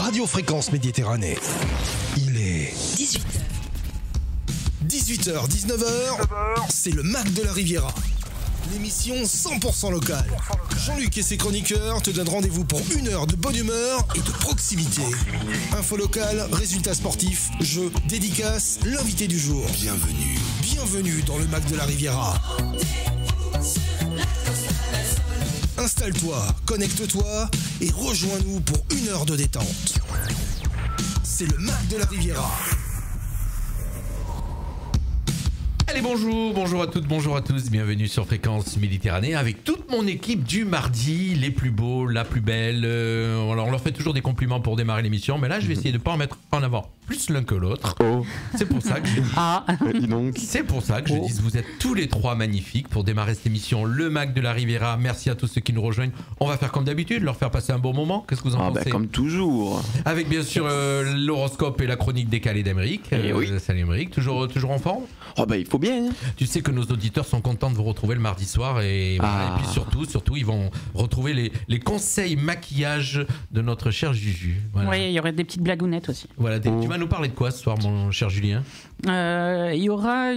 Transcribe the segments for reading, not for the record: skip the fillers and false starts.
Radio Fréquence Méditerranée. Il est 18h. 18h, 19h, c'est le Mac de la Riviera. L'émission 100% locale. Jean-Luc et ses chroniqueurs te donnent rendez-vous pour une heure de bonne humeur et de proximité. Info locale, résultats sportifs, jeux, dédicaces, l'invité du jour. Bienvenue dans le Mac de la Riviera. Installe-toi, connecte-toi et rejoins-nous pour une heure de détente. C'est le Mac de la Riviera. Allez, bonjour à toutes, bonjour à tous, bienvenue sur Fréquence Méditerranée avec toute mon équipe du mardi, les plus beaux, la plus belle. Alors on leur fait toujours des compliments pour démarrer l'émission, mais là je vais essayer de ne pas en mettre en avant plus l'un que l'autre. Oh. C'est pour ça que je dis, donc. c'est pour ça que je dis, vous êtes tous les trois magnifiques pour démarrer cette émission, le Mac de la Riviera. Merci à tous ceux qui nous rejoignent. On va faire comme d'habitude, leur faire passer un bon moment. Qu'est-ce que vous en pensez? Comme toujours. Avec bien sûr l'horoscope et la chronique décalée d'Amérique. Oui. Salut Amérique, toujours en forme? Il faut bien. Tu sais que nos auditeurs sont contents de vous retrouver le mardi soir et puis surtout ils vont retrouver les conseils maquillage de notre cher Juju. Voilà. Oui, il y aurait des petites blagounettes aussi. Voilà, tu vas nous parler de quoi ce soir, mon cher Julien? Il y aura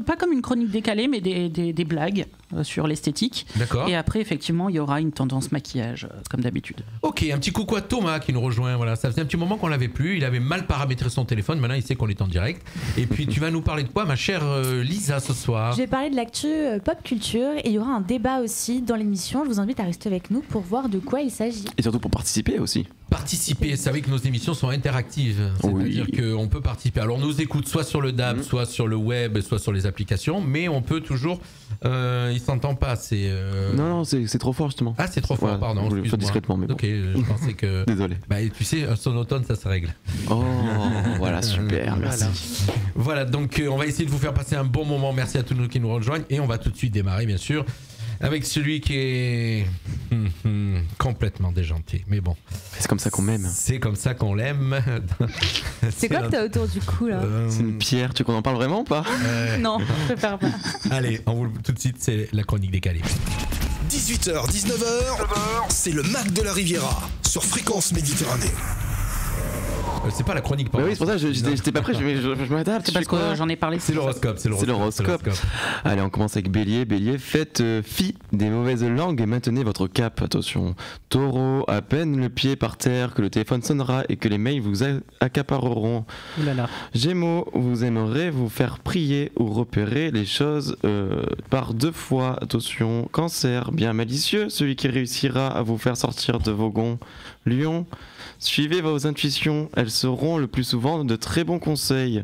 pas comme une chronique décalée, mais des blagues sur l'esthétique. D'accord. Et après, effectivement, il y aura une tendance maquillage, comme d'habitude. Ok, un petit coucou à Thomas qui nous rejoint. Voilà, ça faisait un petit moment qu'on l'avait plus. Il avait mal paramétré son téléphone. Maintenant, il sait qu'on est en direct. Et puis, tu vas nous parler de quoi, ma chère Lisa, ce soir? Je vais parler de l'actu pop culture et il y aura un débat aussi dans l'émission. Je vous invite à rester avec nous pour voir de quoi il s'agit. Et surtout pour participer aussi. Participer, vous savez que nos émissions sont interactives, c'est-à-dire qu'on peut participer. Alors on nous écoute soit sur le DAB, soit sur le web, soit sur les applications, mais on peut toujours. Il s'entend pas, c'est. Non, c'est trop fort justement. Ah, c'est trop fort, pardon. Je voulais le faire discrètement, mais bon. Ok, je pensais que. Désolé. Bah, tu sais, un sonotone, ça se règle. Oh, voilà, super, merci. Voilà, donc on va essayer de vous faire passer un bon moment. Merci à tous nous qui nous rejoignent et on va tout de suite démarrer, bien sûr, avec celui qui est complètement déjanté. Mais bon. C'est comme ça qu'on m'aime. C'est comme ça qu'on l'aime. C'est quoi que t'as autour du cou là? C'est une pierre, tu veux qu'on en parle vraiment ou pas? Non, je préfère pas. Allez, tout de suite, c'est la chronique décalée. 18h, 19h, c'est le Mac de la Riviera sur Fréquence Méditerranée. C'est pas la chronique, Oui, c'est pour ça que j'étais pas prêt, je m'adapte. C'est parce que j'en ai parlé. C'est l'horoscope. C'est l'horoscope. Allez, on commence avec Bélier. Bélier, faites fi des mauvaises langues et maintenez votre cap. Attention. Taureau, à peine le pied par terre que le téléphone sonnera et que les mails vous accapareront. Ouh là là. Gémeaux, vous aimerez vous faire prier ou repérer les choses par deux fois. Attention. Cancer, bien malicieux, celui qui réussira à vous faire sortir de vos gonds. Lion, suivez vos intuitions, elles seront le plus souvent de très bons conseils.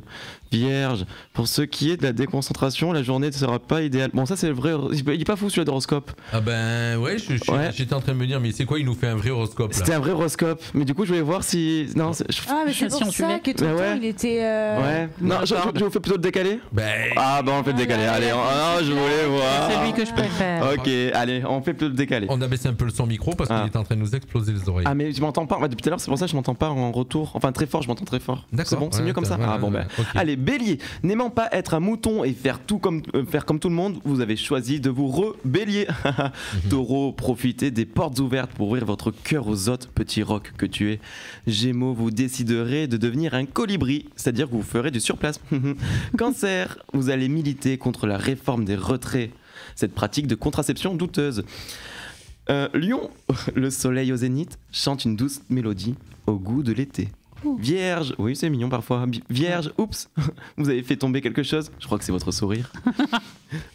Vierge, pour ce qui est de la déconcentration, la journée ne sera pas idéale. Bon, ça c'est le vrai. Il est pas fou celui d'horoscope. Ah ben ouais, j'étais en train de me dire, mais c'est quoi, il nous fait un vrai horoscope là? C'était un vrai horoscope, mais du coup je voulais voir si. Non, mais c'est pour ça que tout le temps il était. Ouais. Non, je vous fais plutôt le décalé. On fait le décalé. Allez, je voulais voir. C'est celui que je préfère. Ok, allez, on fait plutôt le décalé. On a baissé un peu le son micro parce qu'il est en train de nous exploser les oreilles. Ah, mais je m'entends pas. Depuis tout à l'heure, c'est pour ça que je m'entends pas en retour. Enfin, très fort, je m'entends très fort. D'accord. C'est bon, c'est mieux comme ça. Ah bon, ben. Okay. Allez, Bélier, n'aimant pas être un mouton et faire comme tout le monde, vous avez choisi de vous rebélier. Taureau, profitez des portes ouvertes pour ouvrir votre cœur aux autres, petit roc que tu es. Gémeaux, vous déciderez de devenir un colibri, c'est-à-dire que vous ferez du surplace. Cancer, vous allez militer contre la réforme des retraits, cette pratique de contraception douteuse. Lion, le soleil au zénith chante une douce mélodie au goût de l'été. Vierge, oui c'est mignon parfois. Vierge, oups, vous avez fait tomber quelque chose. Je crois que c'est votre sourire.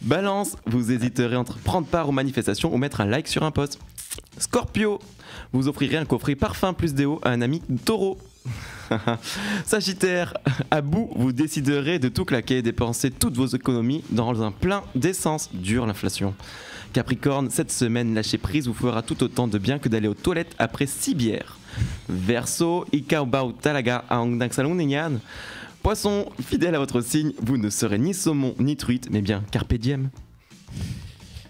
Balance, vous hésiterez entre prendre part aux manifestations ou mettre un like sur un post. Scorpio, vous offrirez un coffret parfum plus déo à un ami taureau. Sagittaire, à bout, vous déciderez de tout claquer et dépenser toutes vos économies dans un plein d'essence. Dure l'inflation. Capricorne, cette semaine, lâcher prise vous fera tout autant de bien que d'aller aux toilettes après 6 bières. Verseau, Ikaubau Talaga Aangdangsalunignan. Poisson, fidèle à votre signe, vous ne serez ni saumon ni truite, mais bien carpe diem.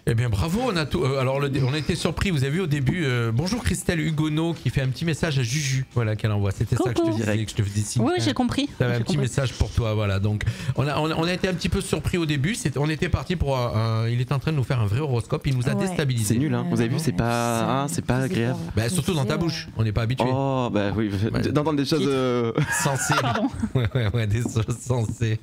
Eh bien bravo, on a tout. Alors on a été surpris, vous avez vu au début. Bonjour Christelle Hugonneau qui fait un petit message à Juju, voilà qu'elle envoie. C'était ça que je te disais, que je te faisais signe. Oui, j'ai compris. T'avais un petit message pour toi, voilà. Donc on a été un petit peu surpris au début. On était parti pour. Il est en train de nous faire un vrai horoscope. Il nous a déstabilisé. C'est nul, hein. Vous avez vu, c'est pas agréable. Bah, surtout dans ta bouche. On n'est pas habitué. Oh bah oui, d'entendre des choses sensées. ouais, des choses sensées.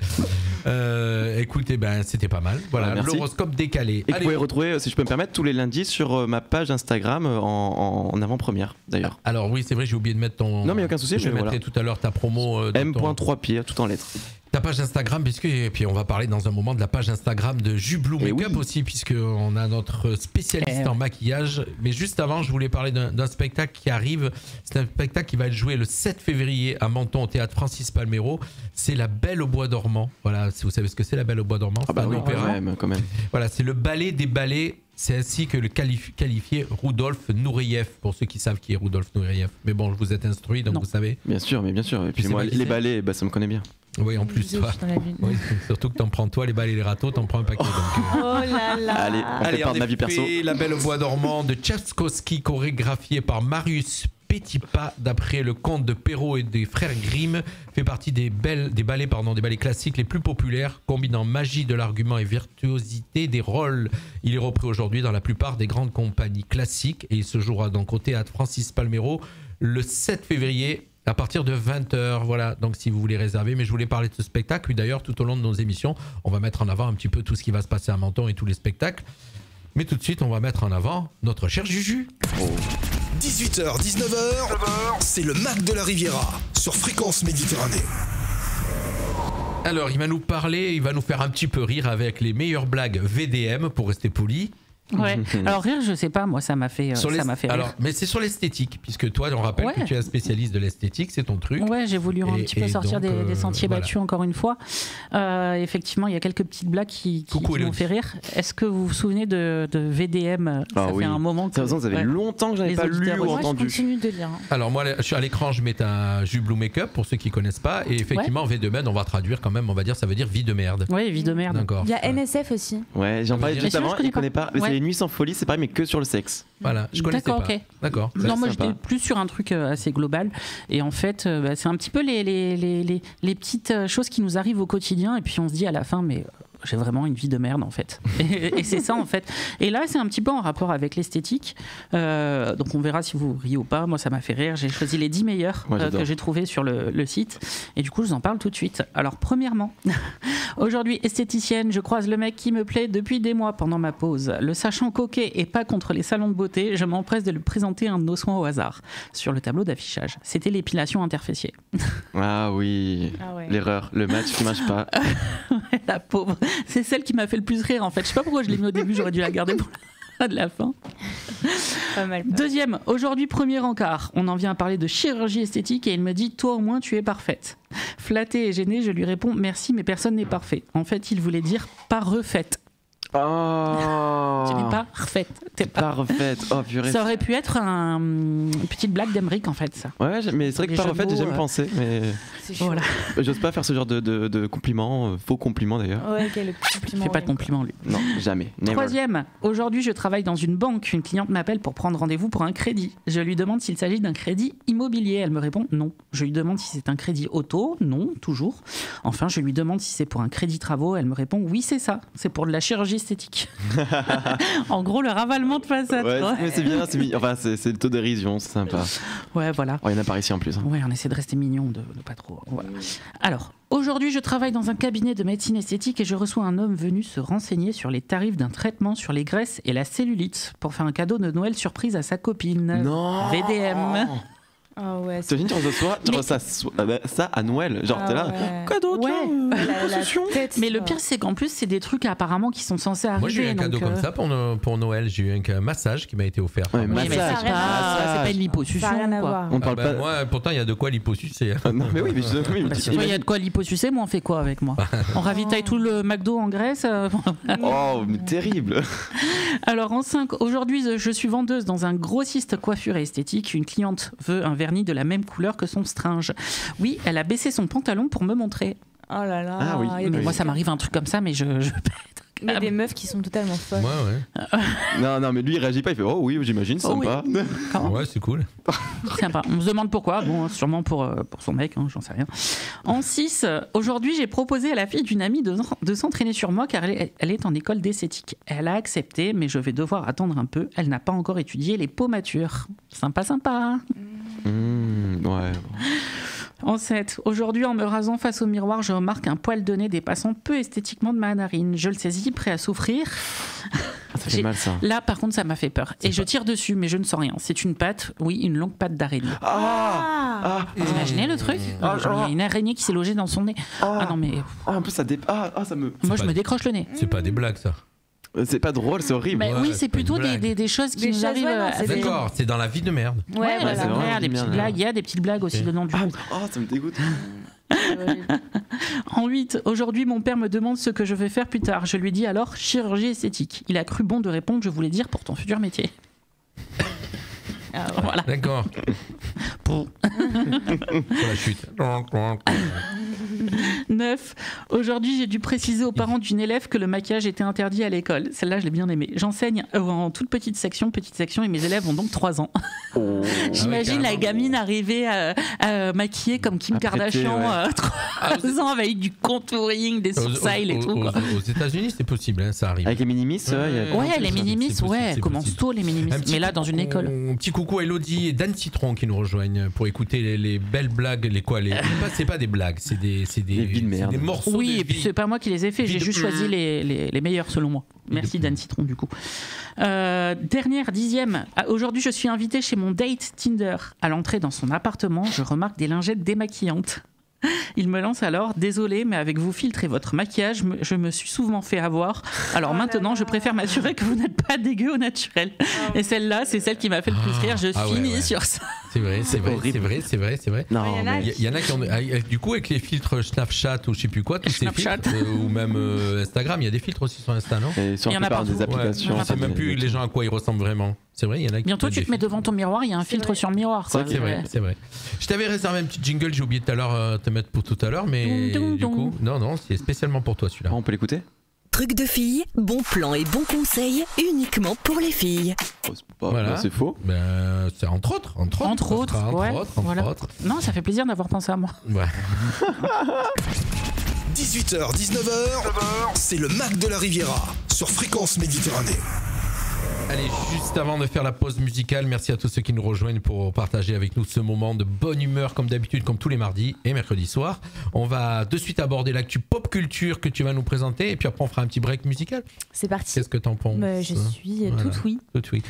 Écoutez, ben c'était pas mal. Voilà, l'horoscope décalé. Et vous pouvez retrouver, si je peux me permettre, tous les lundis sur ma page Instagram en avant-première d'ailleurs. Alors oui, c'est vrai, j'ai oublié de mettre ton. Non mais aucun souci. Je mettrai tout à l'heure ta promo. M.3 pieds, tout en lettres. Ta page Instagram, et puis on va parler dans un moment de la page Instagram de Jublou Makeup aussi, puisqu'on a notre spécialiste en maquillage. Mais juste avant, je voulais parler d'un spectacle qui arrive. C'est un spectacle qui va être joué le 7 février à Menton au théâtre Francis Palmero. C'est La Belle au Bois dormant. Voilà, si vous savez ce que c'est La Belle au Bois dormant, c'est un opéra. Quand même. Voilà, c'est le ballet des ballets. C'est ainsi que le qualifié Rudolf Nureyev, pour ceux qui savent qui est Rudolf Nureyev. Mais bon, vous êtes instruit, donc vous savez. Bien sûr. Et puis moi, les ballets, ça me connaît bien. Oui, en plus, toi. Oui, surtout que t'en prends toi, les balles et les râteaux, t'en prends un paquet. Donc, oh là là. Allez, on fait de ma vie perso. La Belle au Bois dormant de Tchaïkovski, chorégraphié par Marius Petipa, d'après le conte de Perrault et des frères Grimm, fait partie des ballets classiques les plus populaires, combinant magie de l'argument et virtuosité des rôles. Il est repris aujourd'hui dans la plupart des grandes compagnies classiques et il se jouera donc au théâtre Francis Palmero le 7 février à partir de 20h. Voilà, donc si vous voulez réserver, mais je voulais parler de ce spectacle. D'ailleurs, tout au long de nos émissions, on va mettre en avant un petit peu tout ce qui va se passer à Menton et tous les spectacles. Mais tout de suite, on va mettre en avant notre cher Juju. 18h, 19h, c'est le Mac de la Riviera sur Fréquence Méditerranée. Alors, il va nous parler, il va nous faire un petit peu rire avec les meilleures blagues VDM, pour rester poli. Ouais. Alors rire, je sais pas, moi ça m'a fait rire. Alors, mais c'est sur l'esthétique, puisque toi, on rappelle que tu es un spécialiste de l'esthétique, c'est ton truc. Ouais, j'ai voulu un petit peu sortir des sentiers battus encore une fois. Effectivement, il y a quelques petites blagues qui m'ont fait rire. Est-ce que vous vous souvenez de VDM? Ça fait un moment que ça fait longtemps que je n'avais pas lu ou entendu. Je continue de lire. Alors moi, je suis à l'écran, je mets un Jublou Makeup pour ceux qui connaissent pas, et effectivement, V de merde, on va traduire quand même, on va dire, ça veut dire vie de merde. Oui, vie de merde. D'accord. Il y a NSF aussi. Ouais, j'en parlais juste avant, il connaît pas. Les Nuits sans folie, c'est pareil, mais que sur le sexe. Voilà, je connaissais pas. D'accord. Non, moi j'étais plus sur un truc assez global. Et en fait, c'est un petit peu les petites choses qui nous arrivent au quotidien. Et puis on se dit à la fin, mais j'ai vraiment une vie de merde en fait. Et c'est ça en fait. Et là, c'est un petit peu en rapport avec l'esthétique. Donc on verra si vous riez ou pas. Moi, ça m'a fait rire. J'ai choisi les 10 meilleurs que j'ai trouvés sur le site. Et du coup, je vous en parle tout de suite. Alors, premièrement, aujourd'hui, esthéticienne, je croise le mec qui me plaît depuis des mois pendant ma pause. Le sachant coquet et pas contre les salons de beauté, je m'empresse de lui présenter un de nos soins au hasard sur le tableau d'affichage. C'était l'épilation interfessier. Ah oui, l'erreur, le match qui marche pas. La pauvre. C'est celle qui m'a fait le plus rire en fait. Je sais pas pourquoi je l'ai mis au début, j'aurais dû la garder pour de la fin. Pas mal. Deuxième, aujourd'hui premier encart. On en vient à parler de chirurgie esthétique et il me dit « Toi au moins tu es parfaite ». Flatté et gêné, je lui réponds « Merci mais personne n'est parfait ». En fait, il voulait dire « pas refaite ». Oh. Tu n'es pas refaite. T'es pas refaite. Oh purée. Ça aurait pu être une petite blague d'Emeric en fait ça. Ouais, mais c'est vrai que pas refaite, j'ai jamais pensé. Mais voilà. J'ose pas faire ce genre de compliments, faux compliments d'ailleurs. Ouais, quel compliment. Fais pas de compliments lui. Non, jamais. Never. Troisième, aujourd'hui je travaille dans une banque. Une cliente m'appelle pour prendre rendez-vous pour un crédit. Je lui demande s'il s'agit d'un crédit immobilier. Elle me répond non. Je lui demande si c'est un crédit auto. Non, toujours. Enfin, je lui demande si c'est pour un crédit travaux. Elle me répond oui, c'est ça. C'est pour de la chirurgie esthétique. En gros, le ravalement de façade. Ouais, mais c'est bien, enfin, c'est le taux de dérision, c'est sympa. Ouais, voilà. Il y en a par ici en plus. Hein. Ouais, on essaie de rester mignon, de pas trop. Voilà. Alors, aujourd'hui, je travaille dans un cabinet de médecine esthétique et je reçois un homme venu se renseigner sur les tarifs d'un traitement sur les graisses et la cellulite pour faire un cadeau de Noël surprise à sa copine. Non. VDM. Oh ouais, tu reçois ça à Noël, genre t'es là, cadeau, tiens, mais le pire c'est qu'en plus c'est des trucs apparemment qui sont censés arriver. Moi j'ai eu un cadeau comme ça pour Noël, j'ai eu un massage qui m'a été offert. Ouais, mais c'est pas une liposuction. Ça n'a rien à voir. On parle pas. Moi pourtant il y a de quoi liposucer. Non mais oui, il y a de quoi liposucer, moi on fait quoi avec moi? On ravitaille tout le McDo en Grèce. Oh, mais terrible. Alors en 5, aujourd'hui je suis vendeuse dans un grossiste coiffure et esthétique. Une cliente veut un vernis de la même couleur que son stringe. Oui, elle a baissé son pantalon pour me montrer. Oh là là. Ah oui. Mais moi ça m'arrive un truc comme ça, mais je peux être Il y a des meufs qui sont totalement folles. Ouais. Non, mais lui il réagit pas, il fait oh oui, j'imagine, Oh oui. sympa. Ouais, c'est cool. Sympa. On se demande pourquoi. Bon, sûrement pour son mec, hein, j'en sais rien. En 6, aujourd'hui, j'ai proposé à la fille d'une amie de s'entraîner sur moi car elle est en école d'esthétique. Elle a accepté, mais je vais devoir attendre un peu. Elle n'a pas encore étudié les pommatures. Sympa. Ouais. En 7, aujourd'hui, en me rasant face au miroir, je remarque un poil de nez dépassant peu esthétiquement de ma narine. Je le saisis, prêt à souffrir. Ça fait mal ça. Là, par contre, ça m'a fait peur. Et je tire dessus, mais je ne sens rien. C'est une patte, oui, une longue patte d'araignée. Vous imaginez le truc? Genre, il y a une araignée qui s'est logée dans son nez. Ah non, mais. En plus ça ça me. Moi, je me décroche le nez. C'est pas des blagues, ça. C'est pas drôle, c'est horrible. Mais Ouais, oui, c'est c'est pas une plutôt blague. des choses qui Des nous choses, arrivent. ouais, non, c'est des- D'accord, c'est dans la vie de merde. Ouais, c'est voilà. vraiment Des une petites merde. blagues. Il y a des petites blagues aussi dedans du coup. Ça me dégoûte. En 8, aujourd'hui, mon père me demande ce que je vais faire plus tard. Je lui dis alors chirurgie esthétique. Il a cru bon de répondre, je voulais dire pour ton futur métier. Voilà. D'accord. Pour Pour la chute. 9. Aujourd'hui, j'ai dû préciser aux parents d'une élève que le maquillage était interdit à l'école. Celle-là, je l'ai bien aimée. J'enseigne en toute petite section, et mes élèves ont donc 3 ans. J'imagine la gamine arriver à maquiller comme Kim À prêter, Kardashian, 3 ans avec du contouring, des sourcils et tout. quoi. Aux États-Unis, c'est possible, hein, ça arrive. Avec les minimis, il y a Ouais, les minimis, c'est possible, ouais, c'est commence possible. tôt les minimis. Un petit Mais là, dans une école. Un petit coucou à Elodie et Dan Citron qui nous rejoignent pour écouter les belles blagues. C'est pas des blagues, c'est des vies de merde. des morceaux Oui, de et puis vie. c'est pas moi qui les ai faits, j'ai juste choisi les meilleurs selon moi. Merci Dan Citron du coup. Dernière, 10e. Aujourd'hui, je suis invitée chez mon date Tinder. À l'entrée dans son appartement, je remarque des lingettes démaquillantes. Il me lance alors, désolé, mais avec vos filtres et votre maquillage, je me suis souvent fait avoir. Alors maintenant, je préfère m'assurer que vous n'êtes pas dégueu au naturel. Et celle-là, c'est celle qui m'a fait le plus rire. Je finis ouais. sur ça. C'est vrai. Non, Il y en a mais Il y en a qui ont. Du coup, avec les filtres Snapchat ou je sais plus quoi, tous ces Snapchat. filtres, ou même Instagram, il y a des filtres aussi sur Insta, non? et sur Il y la en a plupart des partout. applications. On sait même plus les gens à quoi ils ressemblent vraiment. C'est vrai, il y en a qui. Bientôt, mettent tu des te mets filtres. devant ton miroir, il y a un filtre vrai. sur le miroir. quoi. C'est vrai. Je t'avais réservé un petit jingle, j'ai oublié tout à l'heure te mettre pour tout à l'heure, mais Dong, dong, du coup, dong. non, c'est spécialement pour toi celui-là. On peut l'écouter? Truc de filles, bons plans et bons conseils uniquement pour les filles. Voilà. C'est faux. Ben, c'est entre autres, Entre autres, ouais, voilà. autres. Non, ça fait plaisir d'avoir pensé à moi. Ouais. 18h, 19h, c'est le Mac de la Riviera sur Fréquence Méditerranée. Allez, juste avant de faire la pause musicale, merci à tous ceux qui nous rejoignent pour partager avec nous ce moment de bonne humeur comme d'habitude, comme tous les mardis et mercredis soirs. On va de suite aborder l'actu pop culture que tu vas nous présenter et puis après on fera un petit break musical. C'est parti. Qu'est-ce que t'en penses? Je suis Voilà. toute oui. Tout oui.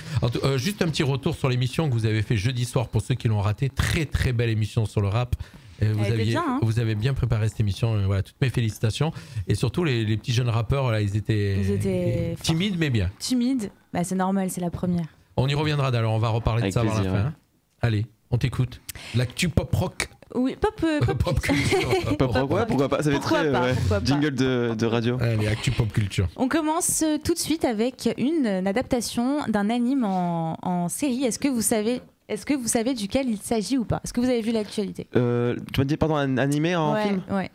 Juste un petit retour sur l'émission que vous avez fait jeudi soir pour ceux qui l'ont raté. Très très belle émission sur le rap. était bien, hein. Vous avez bien préparé cette émission. Voilà, toutes mes félicitations. Et surtout les petits jeunes rappeurs, voilà, ils étaient timides mais bien. Timide, bah, c'est normal, c'est la première. On y reviendra d'ailleurs. On va reparler Avec de ça avant la plaisir, fin. ouais. Hein. Allez, on t'écoute. L'actu pop rock. Oui, pop Pop culture. Pop rock, ouais, pourquoi pas? Ça fait Pourquoi très pas, pourquoi pas. jingle de radio. Allez, actu pop culture. On commence tout de suite avec une adaptation d'un anime en série. Est-ce que vous savez duquel il s'agit ou pas? Est-ce que vous avez vu l'actualité? Tu m'as dit, pardon, un animé en Ouais, film? ouais.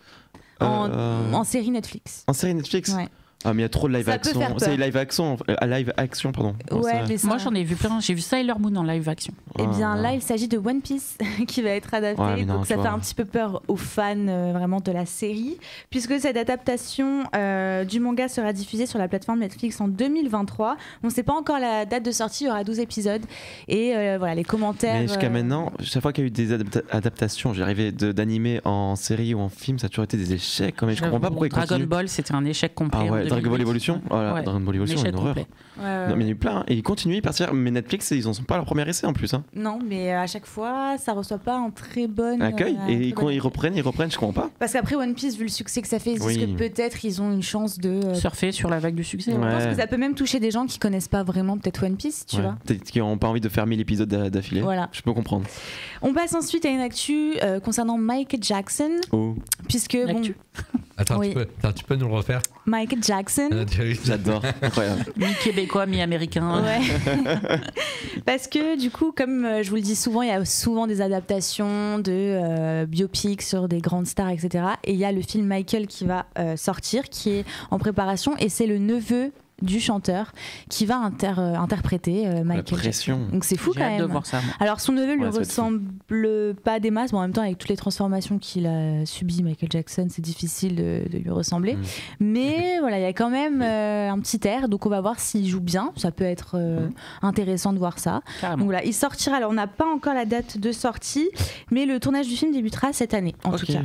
Euh, En série Netflix. En série Netflix? Ouais. Ah, mais il y a trop de live Ça peut action. faire peur. C'est live action, pardon. Ouais, mais ça... Moi, j'en ai vu plein. J'ai vu Sailor Moon en live action. Eh bien, Ah. là, il s'agit de One Piece qui va être adapté. Ouais, mais non, donc, tu ça fait vois. un petit peu peur aux fans vraiment de la série, puisque cette adaptation du manga sera diffusée sur la plateforme Netflix en 2023. On ne sait pas encore la date de sortie, il y aura 12 épisodes. Et voilà, les commentaires. Mais jusqu'à maintenant, chaque fois qu'il y a eu des adaptations, j'ai arrivé d'animés en série ou en film, ça a toujours été des échecs. Mais je comprends pas pourquoi ils Dragon continuent. Ball, c'était un échec complet. Ah en ouais, Dragon 2008. Ball Evolution. Voilà, Ouais, Dragon Ball un Evolution, échec une horreur. complet. Ouais, Non, mais il y a eu plein. Et ils continuent, ils partent. Mais Netflix, ils en sont pas à leur premier essai en plus. Hein. Non, mais à chaque fois, ça reçoit pas un très bon Accueil. un Et très quand bon ils accueil. reprennent, je comprends pas. Parce qu'après One Piece, vu le succès que ça fait, ils se disent Oui. que peut-être ils ont une chance de. Surfer sur la vague du succès. Je pense Ouais. que ça peut même toucher des gens qui connaissent pas vraiment peut-être One Piece, tu Ouais. vois. Peut-être qu'ils n'ont pas envie de faire 1000 épisodes d'affilée. Voilà. Je peux comprendre. On passe ensuite à une actu concernant Michael Jackson, Oh. puisque bon, L'actu. Attends, Oui. tu peux nous le refaire? Michael Jackson. J'adore, incroyable. Mi-québécois, mi-américain. Ouais. Parce que du coup, comme je vous le dis souvent, il y a souvent des adaptations de biopics sur des grandes stars, etc. Et il y a le film Michael qui va sortir, qui est en préparation, et c'est le neveu du chanteur qui va interpréter La Michael pression. Jackson. Donc c'est fou J'ai quand hâte de même. voir ça. moi. Alors son neveu lui Ouais, ça va être fou. ressemble pas des masses, mais en même temps avec toutes les transformations qu'il a subies, Michael Jackson, c'est difficile de lui ressembler. Mais voilà, il y a quand même un petit air, donc on va voir s'il joue bien. Ça peut être intéressant de voir ça. Donc Carrément. voilà, il sortira. Alors on n'a pas encore la date de sortie, mais le tournage du film débutera cette année, en tout Ok. cas.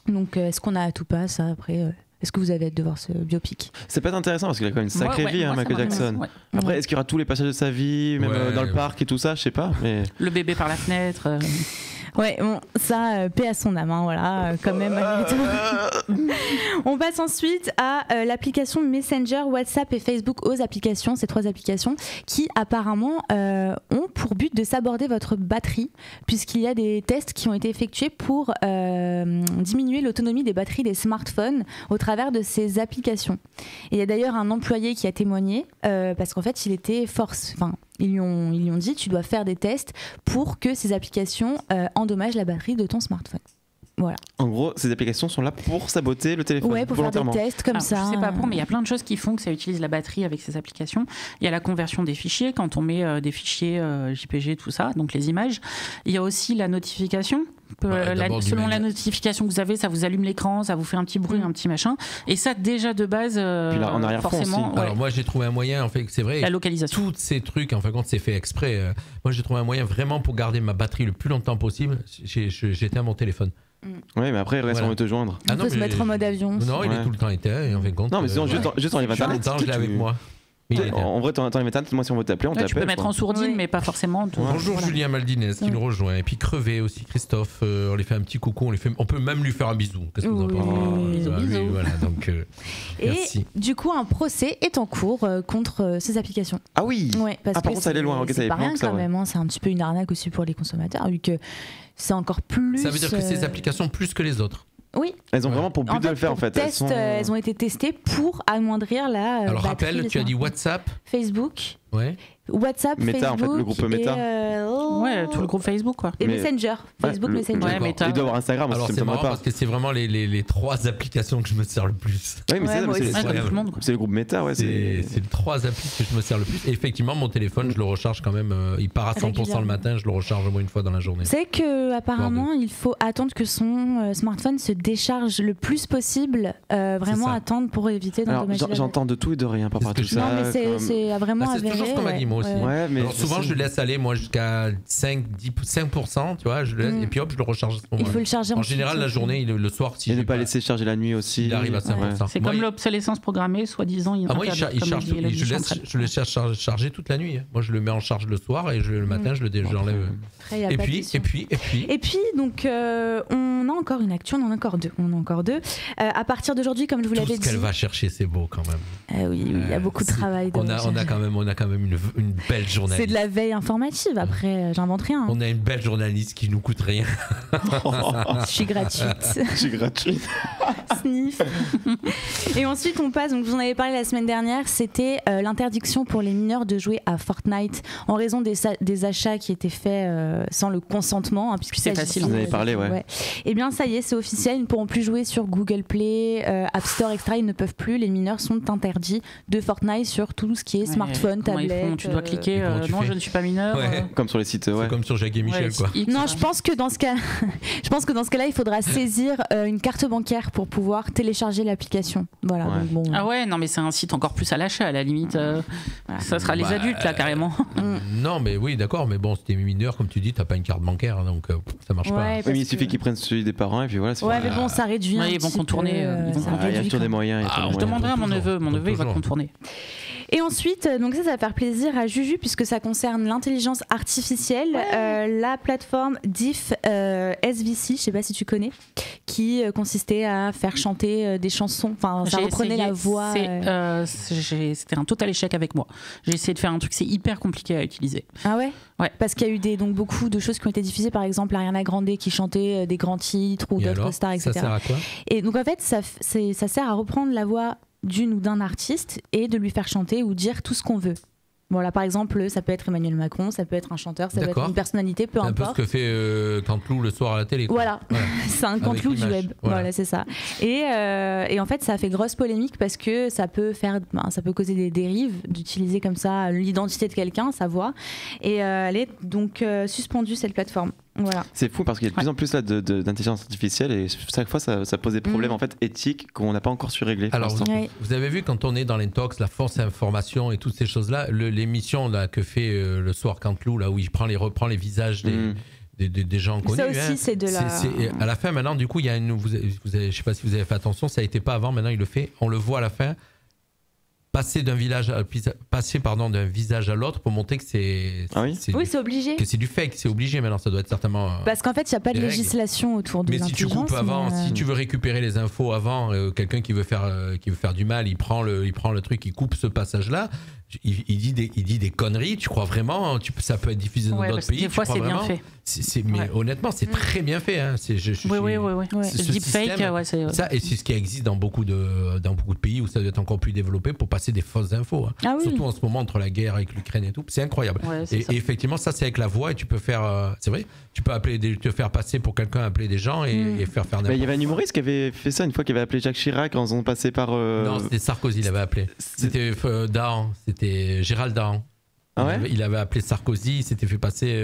Donc est-ce qu'on a hâte ou pas ça après est-ce que vous avez hâte de voir ce biopic? C'est pas intéressant parce qu'il a quand même une sacrée Ouais, vie, moi, ça Michael m'intéresse, Jackson. ouais. Après, est-ce qu'il y aura tous les passages de sa vie, même Ouais. dans le parc et tout ça, je sais pas. Mais Le bébé par la fenêtre. Ouais, bon, ça, paix à son âme, hein, voilà, quand même. malgré tout. On passe ensuite à l'application Messenger, WhatsApp et Facebook, aux applications, ces 3 applications qui apparemment ont pour but de s'aborder votre batterie, puisqu'il y a des tests qui ont été effectués pour diminuer l'autonomie des batteries des smartphones au travers de ces applications. Et il y a d'ailleurs un employé qui a témoigné, parce qu'en fait, il était ils lui ont dit tu dois faire des tests pour que ces applications endommagent la batterie de ton smartphone. Voilà. en gros, ces applications sont là pour saboter le téléphone. Ouais, pour faire des volontairement. tests comme Alors, ça. Je sais pas pour, mais il y a plein de choses qui font que ça utilise la batterie avec ces applications. Il y a la conversion des fichiers, quand on met des fichiers JPG, tout ça, donc les images. Il y a aussi la notification. D'abord du Selon mail. la notification que vous avez, ça vous allume l'écran, ça vous fait un petit bruit, un petit machin. Et ça, déjà de base, Puis là, en arrière-fond forcément, aussi. ouais, Alors moi j'ai trouvé un moyen, en fait, c'est vrai. la localisation. Tous ces trucs, en fin de compte, c'est fait exprès. Moi, j'ai trouvé un moyen vraiment pour garder ma batterie le plus longtemps possible. J'étais à mon téléphone. Ouais, mais après, il reste Voilà. on veut te joindre. Il faut se mettre en mode avion. Non, il est Ouais. tout le temps éteint. En fin de compte, Non, mais sinon, juste enlève tout le Internet. temps, je l'ai avec moi. Mais il est éteint. En vrai, t'enlèves Internet, moi, si on veut t'appeler, on Ouais, t'appelle. tu peux mettre quoi. en sourdine, Oui. mais pas forcément. tout. Bonjour Voilà. Julien Maldinez qui nous rejoint. Et puis Crevé aussi, Christophe. On lui fait un petit coucou. On peut même lui faire un bisou. Qu'est-ce que vous en Oui. pensez Bisous, Lui, bisous. voilà, donc, Et merci. du coup, un procès est en cours contre ces applications. Ah oui. Ouais, parce Ah, par que contre, ça allait loin. Ok, ça c'est allait pas plus loin rien que ça, quand ouais. même. hein. C'est un petit peu une arnaque aussi pour les consommateurs, vu que c'est encore plus. Ça veut dire que ces applications plus que les autres. Oui. Elles ont Ouais. vraiment pour but de le faire, en fait. Elles ont été testées pour amoindrir la. Alors batterie rappelle, des tu as dit smartphones. WhatsApp. Facebook, Ouais. WhatsApp, Meta, en fait, Facebook le groupe Meta. Ouais, tout le groupe Facebook, quoi. Et Mais- Messenger, Facebook le- Messenger. Ouais, D'accord. Meta. Il doit avoir Instagram aussi, Alors ça me c'est marrant m'étonnerait pas. parce que c'est vraiment les 3 applications que je me sers le plus. Oui, mais Ouais, moi c'est aussi. Ouais, comme Ouais, tout le monde, quoi. c'est le groupe Meta, ouais. C'est les 3 applis que je me sers le plus. Et effectivement, mon téléphone, je le recharge quand même. Il part à 100% le Régulièrement. matin, je le recharge au moins une fois dans la journée. C'est que apparemment, il faut attendre que son smartphone se décharge le plus possible. Vraiment ça. attendre pour éviter Alors, d'endommager la batterie. j'entends de tout et de rien par rapport à C'est tout ce que ça. Non, mais comme- c'est vraiment Bah, c'est avéré. toujours ce qu'on m'a dit, moi aussi. Ouais, mais Alors souvent, je laisse aller moi jusqu'à 5%, tu vois, je le laisse, et puis hop, je le recharge à ce Il moment-là. faut le charger En général, la journée, le soir, si Et ne j'ai pas laisser charger la nuit aussi. il arrive à 5%. C'est Moi, comme il- l'obsolescence programmée, soi-disant. Ah, moi, il interdite, comme charge dit Elodie je Chantal. laisse charger toute la nuit. Moi, je le mets en charge le soir et le matin, je l'enlève. Après, il y a Et pas de puis, question. et puis. Et puis, donc, on a encore une action, on en a encore deux. À partir d'aujourd'hui, comme je vous Tout l'avais ce dit. qu'elle va chercher, c'est beau quand même. Oui, il y a beaucoup de travail. de On a recherche. quand même une belle journaliste. C'est de la veille informative, après, j'invente rien. hein. On a une belle journaliste qui nous coûte rien. Je suis gratuite. C'est gratuit. Sniff. Et ensuite, on passe, donc vous en avez parlé la semaine dernière, c'était l'interdiction pour les mineurs de jouer à Fortnite en raison des achats qui étaient faits sans le consentement. Hein, puisque C'est facile, vous en avez parlé, ouais. Eh bien, ça y est, c'est officiel, ils ne pourront plus jouer sur Google Play, App Store, etc. Ils ne peuvent plus, les mineurs sont interdits de Fortnite sur tout ce qui est smartphone, Comment ils tablette. font Tu dois cliquer, Et comment tu non, fais je ne suis pas mineur. Ouais. Comme sur les sites, ouais. C'est comme sur Jacques et Michel, quoi. Non, je pense que dans ce cas, il faudra saisir une carte bancaire pour pouvoir télécharger l'application. Voilà. Ouais. Donc bon. Ah ouais, non, mais c'est un site encore plus à l'achat, à la limite. Voilà. Ça sera les Bah, adultes, là, carrément. Non, mais oui, d'accord, mais bon, si t'es mineur, comme tu dis, t'as pas une carte bancaire, donc ça marche Ouais, pas. Oui, parce mais il suffit que- qu'ils prennent celui des parents et puis voilà. c'est Ouais, fait. mais bon, ça réduit. Ouais, un ils vont petit contourner, peu, ils vont ça Ah, il y a réduit toujours des moyens. il y a Ah, toujours on Je des moyens. demanderai à mon toujours, neveu, mon neveu il va toujours. contourner. Et ensuite, donc ça va faire plaisir à Juju puisque ça concerne l'intelligence artificielle. La plateforme Diff SVC, je sais pas si tu connais, qui consistait à faire chanter des chansons. Enfin, ça reprenait la voix. C'était un total échec avec moi. J'ai essayé de faire un truc, c'est hyper compliqué à utiliser. Ah ouais. Ouais. Parce qu'il y a eu donc beaucoup de choses qui ont été diffusées, par exemple Ariana Grande qui chantait des grands titres ou d'autres stars, etc. Ça sert à quoi? Et donc en fait, ça sert à reprendre la voix d'une ou d'un artiste et de lui faire chanter ou dire tout ce qu'on veut. Voilà, par exemple, ça peut être Emmanuel Macron, ça peut être un chanteur, ça peut être une personnalité, peu importe. C'est un peu ce que fait Canteloup le soir à la télé. Voilà, c'est un Canteloup du web. Voilà, c'est ça. Et en fait, ça a fait grosse polémique parce que ça peut causer des dérives d'utiliser comme ça l'identité de quelqu'un, sa voix. Et elle est donc suspendue, cette plateforme. Voilà. C'est fou parce qu'il y a de plus en plus là, d'intelligence artificielle et chaque fois ça pose des problèmes en fait éthiques qu'on n'a pas encore su régler. Alors vous avez vu quand on est dans l'intox, la force information et toutes ces choses-là, l'émission là que fait le soir Canteloup là où il reprend les visages des gens connus. Ça aussi c'est de la. À la fin maintenant du coup il y a je sais pas si vous avez fait attention, ça a été pas avant, maintenant il le fait, on le voit à la fin. Passer d'un visage à l'autre pour montrer que c'est c'est obligé. Que c'est du fake, c'est obligé maintenant, ça doit être certainement. Parce qu'en fait, il n'y a pas de législation autour de l'intelligence. Mais si tu coupes avant, si tu veux récupérer les infos avant, quelqu'un qui veut faire du mal, il prend le truc, il coupe ce passage-là, il dit des conneries, tu crois vraiment, ça peut être diffusé dans d'autres pays. Des fois, c'est bien fait. Mais honnêtement, c'est très bien fait. Hein. Oui. Le deepfake, c'est. Ça, et c'est ce qui existe dans beaucoup de pays où ça doit être encore plus développé pour passer des fausses infos. Hein. Ah, oui. Surtout en ce moment entre la guerre avec l'Ukraine et tout. C'est incroyable. Ouais, et effectivement, ça, c'est avec la voix et tu peux faire. C'est vrai, tu peux te faire passer pour quelqu'un, appeler des gens et faire n'importe quoi. Il y avait un humoriste qui avait fait ça une fois, qui avait appelé Jacques Chirac quand on passait par. Non, c'était Sarkozy, il avait appelé. C'était Dahan, c'était Gérald Dahan. Ah ouais, il avait appelé Sarkozy, il s'était fait passer.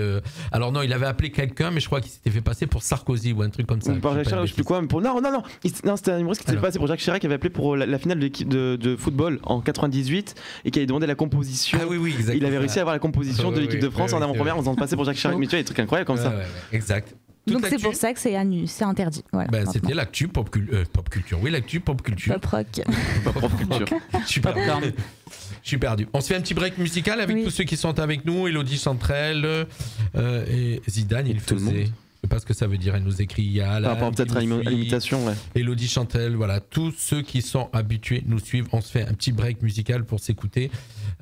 Alors non, il avait appelé quelqu'un, mais je crois qu'il s'était fait passer pour Sarkozy ou un truc comme ça. Par Jacques Chirac, je sais plus quoi. Mais pour... Non, c'était un humoriste qui s'était fait passer pour Jacques Chirac, qui avait appelé pour la finale de l'équipe de football en 98 et qui avait demandé la composition. Ah oui, exactement. Il avait réussi à avoir la composition de l'équipe de France en avant-première en faisant passer pour Jacques Chirac. Mais tu vois, il y a des trucs incroyables comme ça. Exact. Donc c'est pour ça que c'est interdit. Voilà, c'était l'actu pop culture. Oui, l'actu pop culture. Pop rock. Pop culture. Je suis perdu. On se fait un petit break musical avec tous ceux qui sont avec nous. Elodie Chantrelle et Zidane, il faisait. Je sais pas ce que ça veut dire. Elle nous écrit. Il y a par rapport peut-être à l'imitation. Ouais. Elodie Chantrelle, voilà. Tous ceux qui sont habitués nous suivent. On se fait un petit break musical pour s'écouter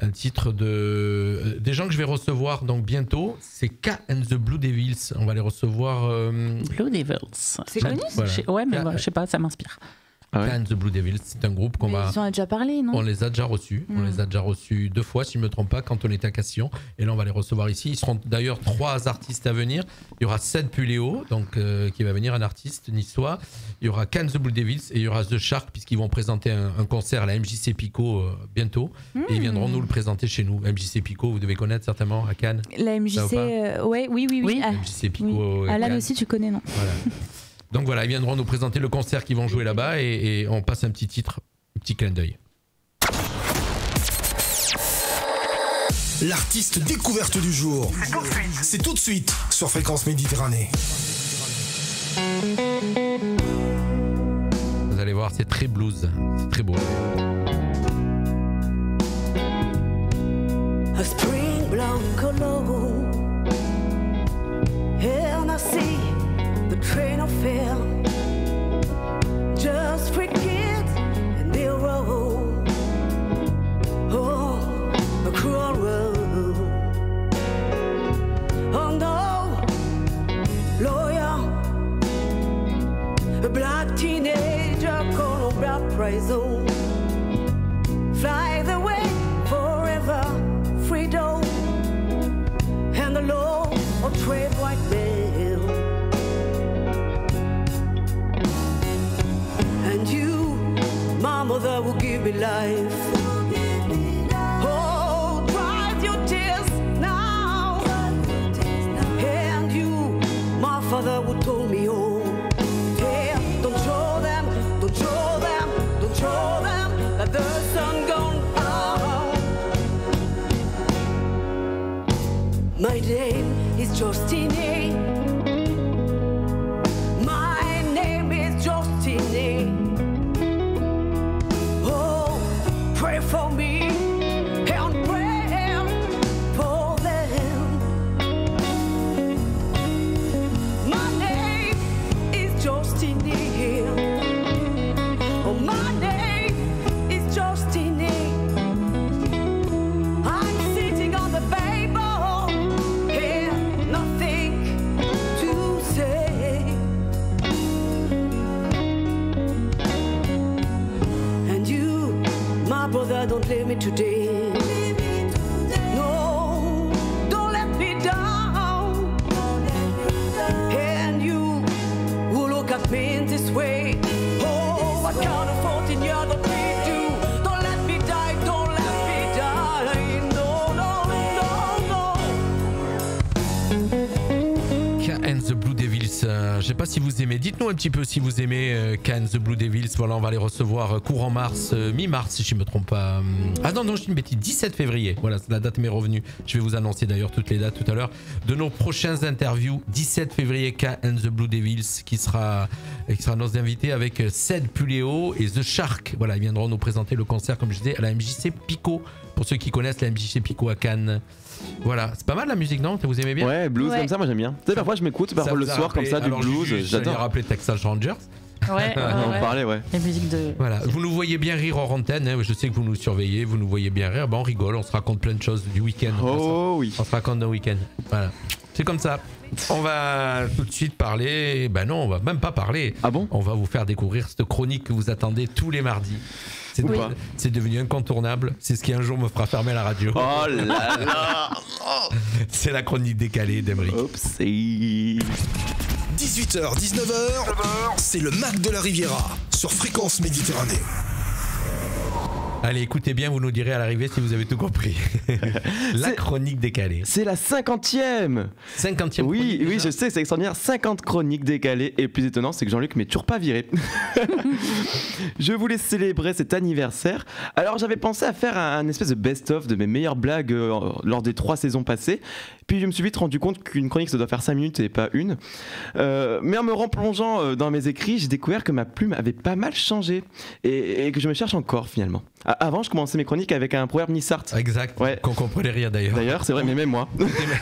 un titre des gens que je vais recevoir donc bientôt. C'est K and the Blue Devils. On va les recevoir. Blue Devils. C'est connu. Voilà. Ouais, mais je sais pas, ça m'inspire. K and the Blue Devils, c'est un groupe qu'on va. Ils en ont déjà parlé, non? On les a déjà reçus. On les a déjà reçus 2 fois, si je ne me trompe pas, quand on était à Castillon. Et là, on va les recevoir ici. Ils seront d'ailleurs 3 artistes à venir. Il y aura Ced Puléo, donc qui va venir, un artiste niçois. Il y aura K and the Blue Devils et il y aura The Shark, puisqu'ils vont présenter un concert à la MJC Pico bientôt. Et ils viendront nous le présenter chez nous. MJC Pico, vous devez connaître certainement à Cannes. La MJC, oui. MJC Pico. Là aussi, tu connais, non? Voilà. Donc voilà, ils viendront nous présenter le concert qu'ils vont jouer là-bas et on passe un petit titre, un petit clin d'œil. L'artiste découverte du jour. C'est tout de suite sur Fréquence Méditerranée. Vous allez voir, c'est très blues, c'est très beau. A spring blown cologne, and I see the train of fear, just for kids and their road, oh, a cruel road. Oh no, lawyer, a black teenager called about prison, fly the way forever, freedom, and the law of trade white men. My mother will give me life. Oh, dry your tears now. And you, my father, would told me, oh, yeah, don't show them that the sun gone out. My name is Justine. My name is Justine. For me, leave me today. No, don't let me down. And you will look at me in this way. Oh, what kind of 14 years don't we do? Don't let me die, don't let me die. No, no, no, no. K and the Blue Devils. Je sais pas si vous aimez. Dites-nous un petit peu si vous aimez K and the Blue Devils. Voilà, on va les recevoir courant mars, mi-mars si je me trompe pas. Ah non, je dis une bêtise. 17 février. Voilà, la date m'est revenue. Je vais vous annoncer d'ailleurs toutes les dates tout à l'heure de nos prochaines interviews. 17 février, K and the Blue Devils qui sera nos invités avec Ced Puléo et The Shark. Voilà, ils viendront nous présenter le concert, comme je disais, à la MJC Pico. Pour ceux qui connaissent la MJC Pico à Cannes. Voilà, c'est pas mal la musique, non? Vous aimez bien? Ouais, blues comme ça, moi j'aime bien. Tu sais, parfois je m'écoute le soir comme ça, du blues, j'adore. Rappelé Texas Rangers. Ouais, on parlait, ouais. La musique de. Voilà, vous nous voyez bien rire hors antenne, hein. Je sais que vous nous surveillez, vous nous voyez bien rire, on rigole, on se raconte plein de choses du week-end. Oh oui. On se raconte d'un week-end. Voilà, c'est comme ça. On va tout de suite parler. Ben non, on va même pas parler. Ah bon? On va vous faire découvrir cette chronique que vous attendez tous les mardis. C'est devenu incontournable. C'est ce qui un jour me fera fermer la radio. Oh là là. C'est la chronique décalée d'Emeric. Oupsie. 18h, 19h, c'est le Mac de la Riviera sur Fréquence Méditerranée. Allez, écoutez bien, vous nous direz à l'arrivée si vous avez tout compris. La chronique décalée. C'est la 50e. 50e Oui, chronique, je sais, c'est extraordinaire. 50 chroniques décalées. Et le plus étonnant, c'est que Jean-Luc m'est toujours pas viré. Je voulais célébrer cet anniversaire. Alors, j'avais pensé à faire un espèce de best-of de mes meilleures blagues lors des 3 saisons passées. Puis je me suis vite rendu compte qu'une chronique, ça doit faire 5 minutes et pas une. Mais en me replongeant dans mes écrits, j'ai découvert que ma plume avait pas mal changé. Et que je me cherche encore, finalement. Avant, je commençais mes chroniques avec un proverbe nissart. Exact, ouais. Qu'on comprenait rien d'ailleurs. D'ailleurs, c'est vrai, mais même moi.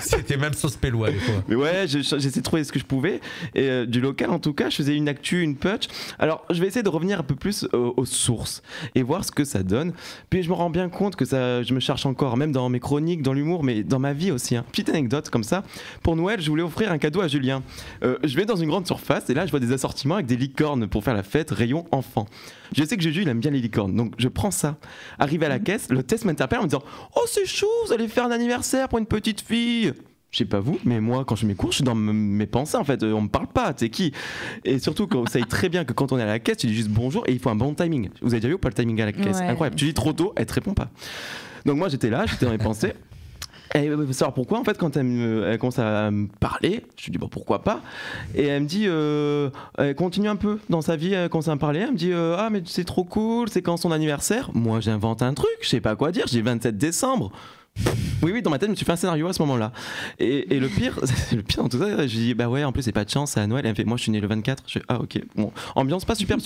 C'était même sauce pélois des fois. Mais ouais, j'essaie de trouver ce que je pouvais. Et du local, en tout cas, je faisais une actu, une punch. Alors, je vais essayer de revenir un peu plus aux sources et voir ce que ça donne. Puis je me rends bien compte que je me cherche encore, même dans mes chroniques, dans l'humour, mais dans ma vie aussi. Hein. Petite anecdote comme ça. Pour Noël, je voulais offrir un cadeau à Julien. Je vais dans une grande surface et là, je vois des assortiments avec des licornes pour faire la fête, rayon enfant. Je sais que Juju, il aime bien les licornes, donc je prends ça. Arrivé à la caisse, l'hôtesse m'interpelle en me disant « Oh, c'est chou, vous allez faire un anniversaire pour une petite fille !» Je sais pas vous, mais moi, quand je fais mes courses, je suis dans mes pensées en fait. On me parle pas, t'es qui? Et surtout, vous savez très bien que quand on est à la caisse, tu dis juste bonjour et il faut un bon timing. Vous avez déjà vu ou pas le timing à la caisse? Ouais. Incroyable. Tu dis trop tôt, elle te répond pas. Donc moi, j'étais là, j'étais dans mes pensées. Et elle veut savoir pourquoi, en fait, quand elle commence à me parler, je lui dis bon, pourquoi pas. Et elle me dit, elle continue un peu dans sa vie, elle commence à me parler. Elle me dit, ah, mais c'est trop cool, c'est quand son anniversaire? Moi, j'invente un truc, je sais pas quoi dire, j'ai 27 décembre. Oui, dans ma tête, je me suis fait un scénario à ce moment-là. Et le pire dans tout ça, je dis, bah ouais, en plus, c'est pas de chance, c'est à Noël. Elle me fait, moi, je suis né le 24. Je fais, ah, ok. Bon, ambiance pas superbe.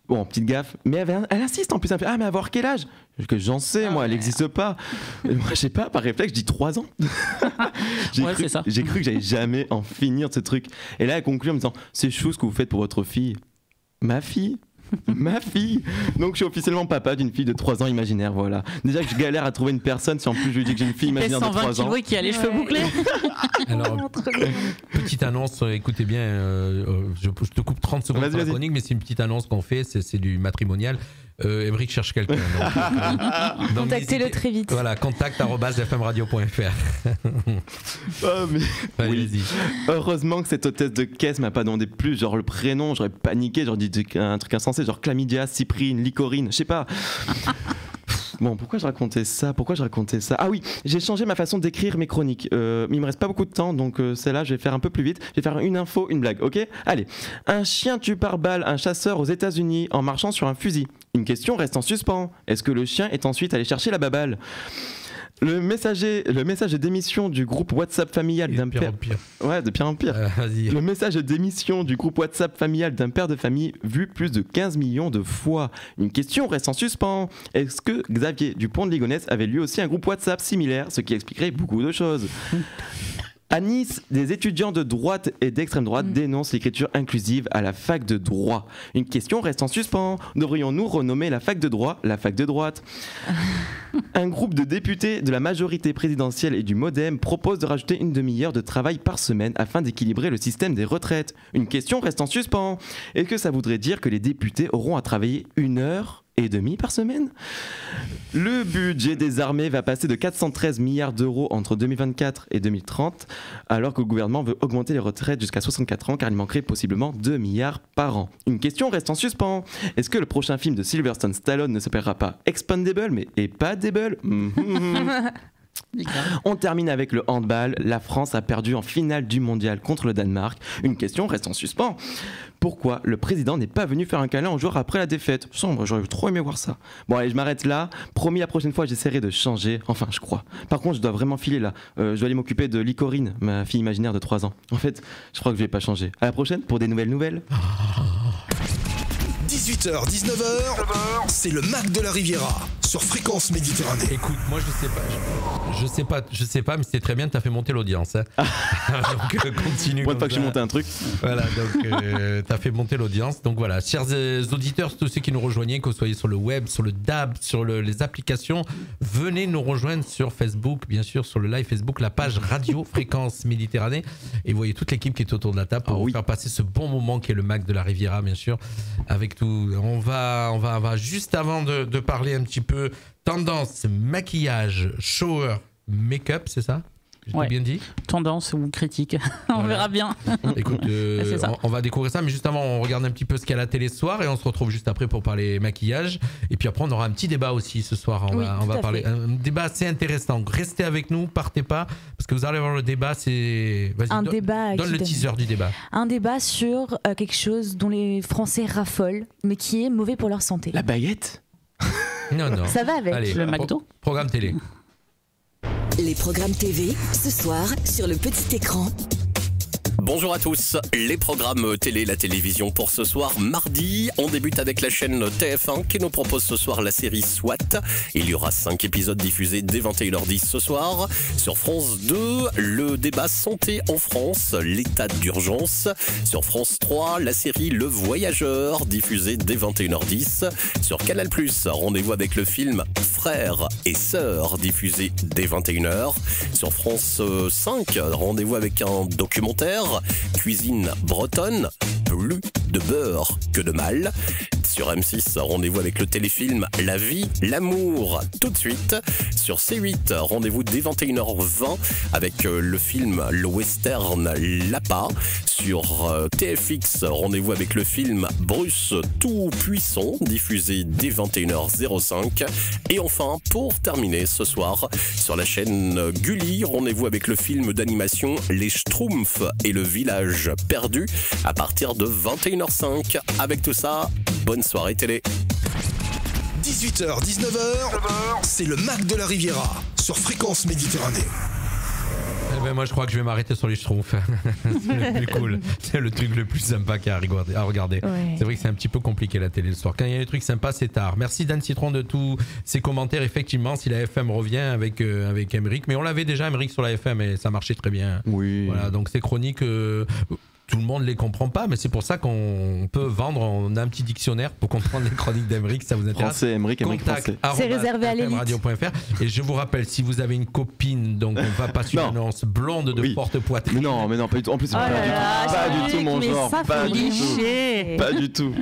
Bon, petite gaffe. Mais elle insiste en plus. Elle me fait, ah, mais avoir quel âge? Que j'en sais, moi, elle n'existe pas. Et moi, je sais pas, par réflexe, je dis 3 ans. C'est ça. J'ai cru que j'allais jamais en finir de ce truc. Et là, elle conclut en me disant, c'est chou ce que vous faites pour votre fille. Ma fille? Donc je suis officiellement papa d'une fille de 3 ans imaginaire, voilà. Déjà que je galère à trouver une personne, si en plus je lui dis que j'ai une fille imaginaire de 3 ans. Et qui a les cheveux bouclés. Alors, petite annonce, écoutez bien, je te coupe 30 secondes sur la chronique, mais c'est une petite annonce qu'on fait, c'est du matrimonial. Emeric cherche quelqu'un. Donc contactez-le très vite. Voilà, contact@fmradio.fr. Oh, mais allez, oui. vas-y. Heureusement que cette hôtesse de caisse m'a pas demandé plus, genre le prénom, j'aurais paniqué, j'aurais dit un truc insensé, genre chlamydia, cyprine, licorine, je sais pas. Bon, pourquoi je racontais ça? Ah oui, j'ai changé ma façon d'écrire mes chroniques. Mais il me reste pas beaucoup de temps, donc celle-là, je vais faire un peu plus vite. Je vais faire une info, une blague, ok? Allez. Un chien tue par balle un chasseur aux États-Unis en marchant sur un fusil. Une question reste en suspens. Est-ce que le chien est ensuite allé chercher la baballe? Le message de démission du groupe WhatsApp familial d'un père. Ouais, de pire en pire. Vas-y. Le message de démission du groupe WhatsApp familial d'un père de famille vu plus de 15 millions de fois. Une question reste en suspens. Est-ce que Xavier Dupont de Ligonnès avait lui aussi un groupe WhatsApp similaire, ce qui expliquerait beaucoup de choses? À Nice, des étudiants de droite et d'extrême droite dénoncent l'écriture inclusive à la fac de droit. Une question reste en suspens. Devrions-nous renommer la fac de droit la fac de droite? Un groupe de députés de la majorité présidentielle et du MoDem propose de rajouter une demi-heure de travail par semaine afin d'équilibrer le système des retraites. Une question reste en suspens. Est-ce que ça voudrait dire que les députés auront à travailler 1 heure par semaine. Le budget des armées va passer de 413 milliards d'euros entre 2024 et 2030, alors que le gouvernement veut augmenter les retraites jusqu'à 64 ans, car il manquerait possiblement 2 milliards par an. Une question reste en suspens. Est-ce que le prochain film de Sylvester Stallone ne s'appellera pas Expandable, mais Epadable? On termine avec le handball. La France a perdu en finale du mondial contre le Danemark. Une question reste en suspens. Pourquoi le président n'est pas venu faire un câlin aux joueurs après la défaite? Sombre, j'aurais trop aimé voir ça. Bon allez, je m'arrête là. Promis, la prochaine fois j'essaierai de changer. Enfin, je crois. Par contre, je dois vraiment filer là. Je dois aller m'occuper de Licorine, ma fille imaginaire de 3 ans. En fait, je crois que je vais pas changer. À la prochaine pour des nouvelles. 18h, 19h, c'est le Mac de la Riviera sur Fréquence Méditerranée. Écoute, moi je sais pas, mais c'est très bien, t'as fait monter l'audience. Hein. Donc continue. Moi, une fois que j'ai monté un truc. Voilà, donc t'as fait monter l'audience. Donc voilà, chers auditeurs, tous ceux qui nous rejoignez, que vous soyez sur le web, sur le DAB, sur les applications, venez nous rejoindre sur Facebook, bien sûr, sur le live Facebook, la page Radio Fréquence Méditerranée. Et vous voyez toute l'équipe qui est autour de la table pour vous faire passer ce bon moment qui est le Mac de la Riviera, bien sûr, avec tout. On va juste avant de parler un petit peu tendance, maquillage, shower, make-up, c'est ça? J'ai bien dit? Tendance ou critique, on verra bien. Écoute, on va découvrir ça, mais juste avant, on regarde un petit peu ce qu'il y a à la télé ce soir et on se retrouve juste après pour parler maquillage. Et puis après, on aura un petit débat aussi ce soir. On va parler un débat assez intéressant. Restez avec nous, partez pas, parce que vous allez voir le débat. C'est vas-y, donne le teaser du débat. Un débat sur quelque chose dont les Français raffolent, mais qui est mauvais pour leur santé. La baguette? Non. Ça va avec. Allez, le McDo. Programme télé. Les programmes TV, ce soir, sur le petit écran. Bonjour à tous, les programmes télé, la télévision pour ce soir mardi. On débute avec la chaîne TF1 qui nous propose ce soir la série SWAT. Il y aura 5 épisodes diffusés dès 21h10 ce soir. Sur France 2, le débat santé en France, l'état d'urgence. Sur France 3, la série Le Voyageur, diffusée dès 21h10. Sur Canal+, rendez-vous avec le film Frères et Sœurs, diffusé dès 21h. Sur France 5, rendez-vous avec un documentaire Cuisine bretonne, plus de beurre que de mal. Sur M6, rendez-vous avec le téléfilm La vie, l'amour, tout de suite. Sur C8, rendez-vous dès 21h20 avec le film, le western L'Appât. Sur TFX, rendez-vous avec le film Bruce Tout-Puissant, diffusé dès 21h05. Et enfin, pour terminer ce soir, sur la chaîne Gulli, rendez-vous avec le film d'animation Les Schtroumpfs et le village perdu à partir de 21h05. Avec tout ça, bonne soirée télé. 18h, 19h, c'est le Mac de la Riviera sur Fréquence Méditerranée. Eh ben moi je crois que je vais m'arrêter sur les Schtroumpfs. C'est le plus cool. C'est le truc le plus sympa à regarder. Ouais. C'est vrai que c'est un petit peu compliqué la télé le soir. Quand il y a des trucs sympas, c'est tard. Merci Dan Citron de tous ces commentaires. Effectivement, si la FM revient avec Emeric, mais on l'avait déjà Emeric sur la FM et ça marchait très bien. Oui. Voilà, donc ces chroniques. Tout le monde ne les comprend pas, mais c'est pour ça qu'on peut vendre. On a un petit dictionnaire pour comprendre les chroniques d'Emeric, ça vous intéresse? Français, Emeric français. C'est réservé à l'élite. Radio.fr. Et je vous rappelle, si vous avez une copine, donc on va passer une annonce blonde de forte poitrine. Non, mais non, pas du tout. En plus, pas du tout mon genre. Pas du tout.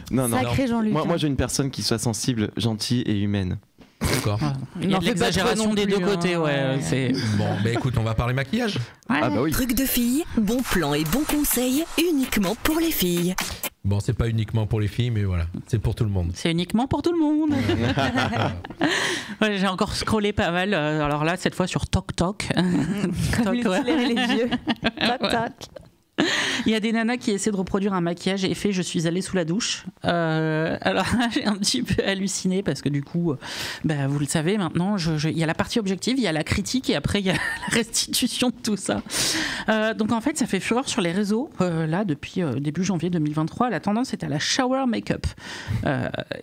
Non. Sacré Jean-Luc. Moi, j'ai une personne qui soit sensible, gentille et humaine. D'accord. Il y a de l'exagération des deux côtés, c'est... Bon, bah écoute, on va parler maquillage. Ah bah oui. Truc de filles, bon plan et bon conseil uniquement pour les filles. Bon, c'est pas uniquement pour les filles, mais voilà, c'est pour tout le monde. C'est uniquement pour tout le monde. J'ai encore scrollé pas mal. Alors là, cette fois sur TokTok. Les vieux. TokTok. Il y a des nanas qui essaient de reproduire un maquillage effet je suis allée sous la douche. Alors j'ai un petit peu halluciné parce que du coup, vous le savez maintenant, il y a la partie objective, il y a la critique et après il y a la restitution de tout ça. Donc en fait ça fait fureur sur les réseaux. Là depuis début janvier 2023, la tendance est à la shower make-up.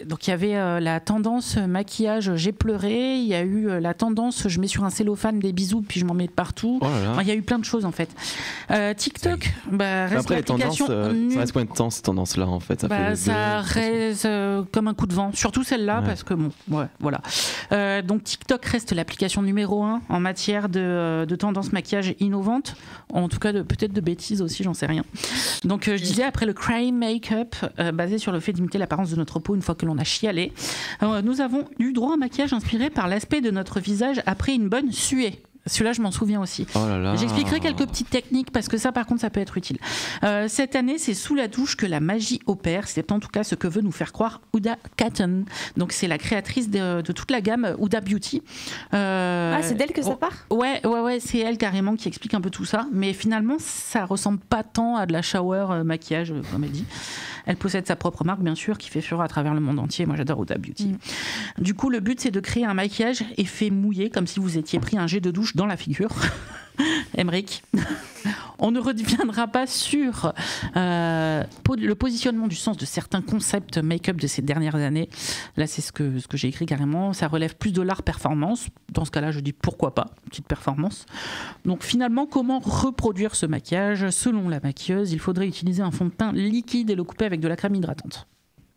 Donc il y avait la tendance maquillage j'ai pleuré, il y a eu la tendance je mets sur un cellophane des bisous puis je m'en mets de partout. Oh là là. Enfin, il y a eu plein de choses en fait. TikTok. Reste Après, les tendances, l'application nulle. ça reste combien de temps ces tendances-là en fait? Ça reste comme un coup de vent, surtout celle-là, Ouais. parce que bon, ouais, voilà. Donc TikTok reste l'application numéro 1 en matière de tendance maquillage innovante, en tout cas peut-être de bêtises aussi, j'en sais rien. Donc je disais, après le crime make-up, basé sur le fait d'imiter l'apparence de notre peau une fois que l'on a chialé, nous avons eu droit à un maquillage inspiré par l'aspect de notre visage après une bonne suée. Celui-là, je m'en souviens aussi. Oh là là. J'expliquerai quelques petites techniques parce que ça, par contre, ça peut être utile. Cette année, c'est sous la douche que la magie opère. C'est en tout cas ce que veut nous faire croire Huda Kattan. Donc, c'est la créatrice de toute la gamme Huda Beauty. C'est d'elle que ça part? Ouais, c'est elle carrément qui explique un peu tout ça. Mais finalement, ça ressemble pas tant à de la shower maquillage, comme elle dit. Elle possède sa propre marque, bien sûr, qui fait fureur à travers le monde entier. Moi, j'adore Huda Beauty. Du coup, le but, c'est de créer un maquillage effet mouillé, comme si vous étiez pris un jet de douche dans la figure. Emmerich. On ne reviendra pas sur le positionnement du sens de certains concepts make-up de ces dernières années. Là, c'est ce que j'ai écrit carrément. Ça relève plus de l'art performance. Dans ce cas-là, je dis pourquoi pas, petite performance. Donc finalement, comment reproduire ce maquillage? Selon la maquilleuse, il faudrait utiliser un fond de teint liquide et le couper avec de la crème hydratante.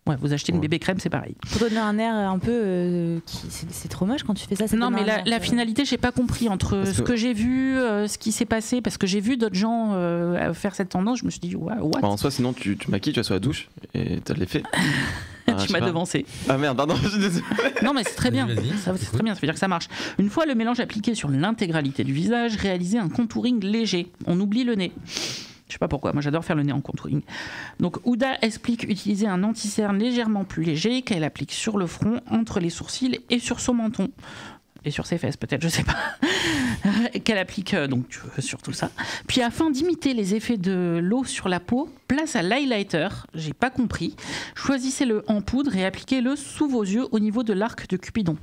Ouais, vous achetez une bébé crème, c'est pareil. Pour donner un air un peu... c'est trop moche quand tu fais ça. Non, mais la finalité, j'ai pas compris entre ce que j'ai vu, ce qui s'est passé, parce que j'ai vu d'autres gens faire cette tendance, je me suis dit, what? En soi, sinon, tu maquilles, tu vas sur la douche et t'as l'effet. Tu m'as devancé. Ah merde, pardon, je suis désolé. Non, mais c'est très bien. Vas-y, C'est très bien, ça veut dire que ça marche. Une fois le mélange appliqué sur l'intégralité du visage, réaliser un contouring léger. On oublie le nez. Je sais pas pourquoi, moi j'adore faire le nez en contouring. Donc Huda explique utiliser un anti-cerne légèrement plus léger qu'elle applique sur le front, entre les sourcils et sur son menton. Et sur ses fesses peut-être, je sais pas. Qu'elle applique donc sur tout ça. Puis afin d'imiter les effets de l'eau sur la peau, place à l'highlighter, j'ai pas compris. Choisissez-le en poudre et appliquez-le sous vos yeux au niveau de l'arc de Cupidon.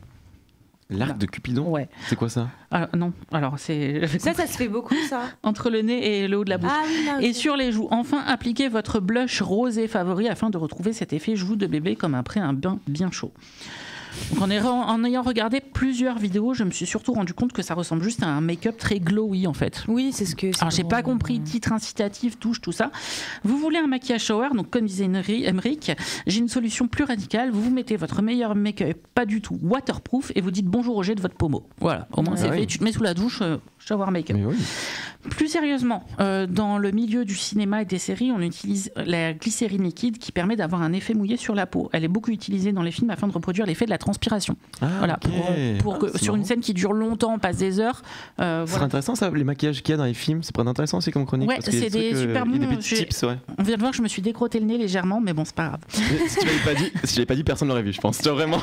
L'arc de Cupidon? Ouais. C'est quoi ça? Non, alors c'est... Ça se fait beaucoup, ça. Entre le nez et le haut de la bouche. Ah oui, là, Et sur les joues, enfin, appliquez votre blush rosé favori afin de retrouver cet effet joue de bébé comme après un bain bien chaud. Donc en ayant regardé plusieurs vidéos, je me suis surtout rendu compte que ça ressemble juste à un make-up très glowy en fait. Oui, c'est ce que... Alors j'ai pas compris, titre incitatif, touche, tout ça. Vous voulez un maquillage shower, donc comme disait Emmerich, j'ai une solution plus radicale. Vous mettez votre meilleur make-up, pas du tout waterproof, et vous dites bonjour au jet de votre pommeau. Voilà, au moins c'est fait. Tu te mets sous la douche, shower make-up. Mais oui. Plus sérieusement, dans le milieu du cinéma et des séries, on utilise la glycérine liquide qui permet d'avoir un effet mouillé sur la peau. Elle est beaucoup utilisée dans les films afin de reproduire l'effet de la transpiration. Voilà, ok. pour que C'est sur une marrant. scène qui dure longtemps, on passe des heures. C'est Voilà. intéressant ça, les maquillages qu'il y a dans les films, c'est pas intéressant aussi comme chronique. Ouais, parce qu'il y a c'est des trucs, super il y a bons. des petits tips, ouais. On vient de voir que je me suis décrotté le nez légèrement, mais bon, c'est pas grave. Mais si tu l'avais pas dit, personne l'aurait vu, je pense. Tu vois, vraiment.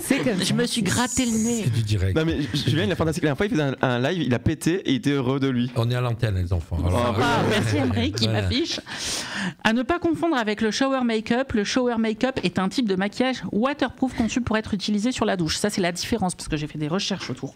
C'est comme ça. Je me suis gratté le nez. C'est du direct. Non mais Julien, il est fantastique. La dernière fois, il faisait un live, il a pété et il était heureux de lui. On est à l'antenne, les enfants. Alors, Ah, merci Emmerich qui Voilà. m'affiche. À ne pas confondre avec le shower make-up. Le shower make-up est un type de maquillage waterproof conçu pour être utilisé sur la douche. Ça, c'est la différence parce que j'ai fait des recherches autour.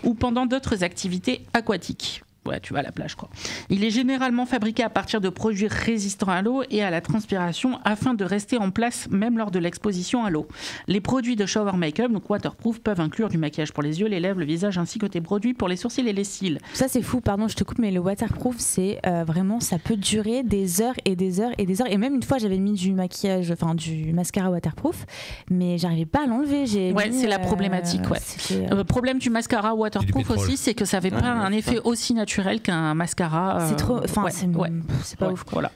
Ou pendant d'autres activités aquatiques. Ouais, tu vas à la plage, quoi. Il est généralement fabriqué à partir de produits résistants à l'eau et à la transpiration afin de rester en place même lors de l'exposition à l'eau. Les produits de shower make-up, donc waterproof, peuvent inclure du maquillage pour les yeux, les lèvres, le visage ainsi que des produits pour les sourcils et les cils. Ça, c'est fou, pardon, je te coupe, mais le waterproof, c'est vraiment, ça peut durer des heures et des heures et des heures. Et même une fois, j'avais mis du maquillage, enfin du mascara waterproof, mais j'arrivais pas à l'enlever. Ouais, c'est la problématique, ouais. Problème du mascara waterproof pétrole. aussi, c'est que ça fait pas un effet aussi naturel qu'un mascara. C'est trop, enfin, ouais, c'est pas ouais, ouf, quoi. Voilà.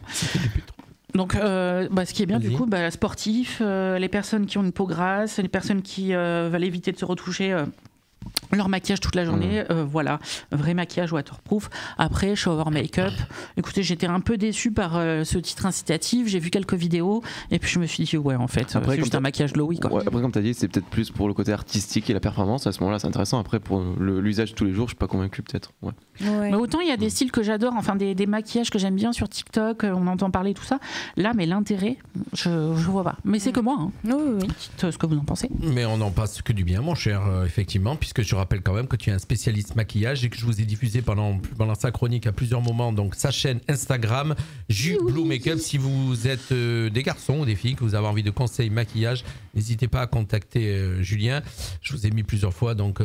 Donc, ce qui est bien du coup, sportifs, les personnes qui ont une peau grasse, les personnes qui veulent éviter de se retoucher leur maquillage toute la journée, voilà, vrai maquillage waterproof. Après, shower make-up. Écoutez, j'étais un peu déçue par ce titre incitatif. J'ai vu quelques vidéos et puis je me suis dit, ouais, en fait, Après, c'est juste un maquillage glowy, quoi. Ouais, après, comme tu as dit, c'est peut-être plus pour le côté artistique et la performance. À ce moment-là, c'est intéressant. Après, pour l'usage de tous les jours, je suis pas convaincu, peut-être. Ouais. Ouais. Mais autant il y a des styles que j'adore, enfin des maquillages que j'aime bien sur TikTok, on entend parler tout ça. Là, mais l'intérêt, je vois pas. Mais c'est que moi, hein. Oui. Dites ce que vous en pensez. Mais on n'en passe que du bien, mon cher, effectivement, puisque je rappelle quand même que tu es un spécialiste maquillage et que je vous ai diffusé pendant sa chronique à plusieurs moments, donc sa chaîne Instagram, Blue Makeup. Si vous êtes des garçons ou des filles, que vous avez envie de conseils maquillage, n'hésitez pas à contacter Julien. Je vous ai mis plusieurs fois donc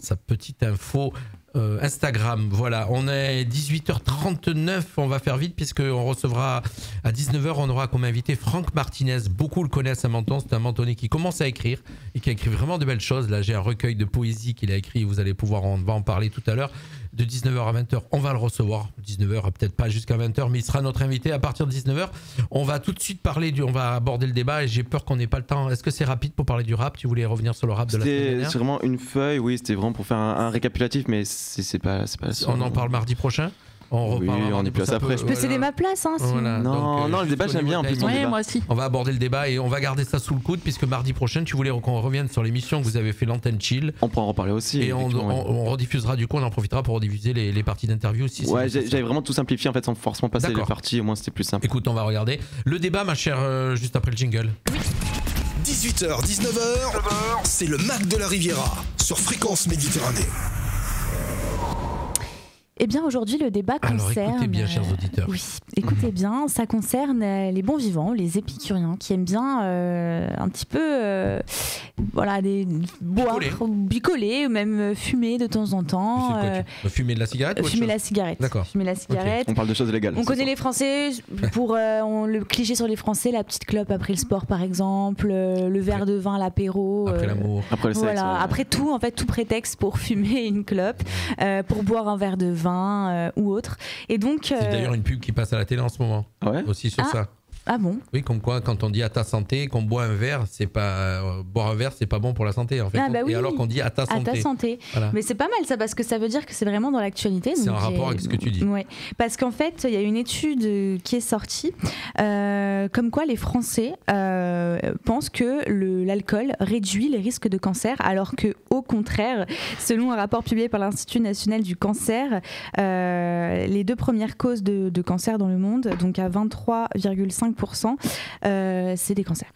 sa petite info Instagram, voilà, on est 18h39, on va faire vite puisqu'on recevra à 19h, on aura comme invité Franck Martinez, beaucoup le connaissent à Menton, c'est un Mentonais qui commence à écrire et qui a écrit vraiment de belles choses. Là j'ai un recueil de poésie qu'il a écrit, vous allez pouvoir, on va en parler tout à l'heure, de 19h à 20h, on va le recevoir, 19h peut-être pas jusqu'à 20h, mais il sera notre invité à partir de 19h. On va tout de suite on va aborder le débat et j'ai peur qu'on n'ait pas le temps. Est-ce que c'est rapide pour parler du rap? Tu voulais revenir sur le rap de la semaine dernière? C'est vraiment une feuille, oui, c'était vraiment pour faire un récapitulatif, mais c'est pas on en parle mardi prochain. On est plus après. Je peux céder ma place, hein, si... Voilà. Non, Donc, le débat j'aime bien en plus. Ouais, moi aussi. On va aborder le débat et on va garder ça sous le coude puisque mardi prochain, tu voulais qu'on revienne sur l'émission que vous avez fait, l'antenne chill. On pourra en reparler aussi. Et on rediffusera du coup, on en profitera pour rediffuser les parties d'interview aussi. Ouais, j'avais vraiment tout simplifié en fait sans forcément passer les parties, au moins c'était plus simple. Écoute, on va regarder le débat, ma chère, juste après le jingle. 18h, 19h, c'est le Mac de la Riviera sur Fréquence Méditerranée. Eh bien, aujourd'hui, le débat concerne... Alors, écoutez bien, chers auditeurs. Oui, écoutez bien, ça concerne les bons vivants, les épicuriens, qui aiment bien un petit peu, boire, bicoler, ou même fumer de temps en temps. Fumer de la cigarette Fumer la cigarette. D'accord. Fumer la cigarette. Okay. On parle de choses légales. On connaît les Français, pour le cliché sur les Français, la petite clope après le sport, par exemple, le verre de vin à l'apéro. Après l'amour. Après le sexe. Voilà, après tout, en fait, tout prétexte pour fumer une clope, pour boire un verre de vin. Ou autre. Et donc, c'est d'ailleurs une pub qui passe à la télé en ce moment. Ah ouais aussi sur ça. Ah bon? Oui, comme quoi, quand on dit à ta santé, qu'on boit un verre, c'est pas boire un verre, c'est pas bon pour la santé en fait. Oui. Et alors qu'on dit à ta santé. À ta santé. Voilà. Mais c'est pas mal ça parce que ça veut dire que c'est vraiment dans l'actualité. C'est en rapport avec ce que tu dis. Ouais. Parce qu'en fait, il y a une étude qui est sortie, comme quoi les Français pensent que l'alcool réduit les risques de cancer, alors que au contraire, selon un rapport publié par l'Institut national du cancer, les deux premières causes de cancer dans le monde, donc à 23,5%, c'est des cancers.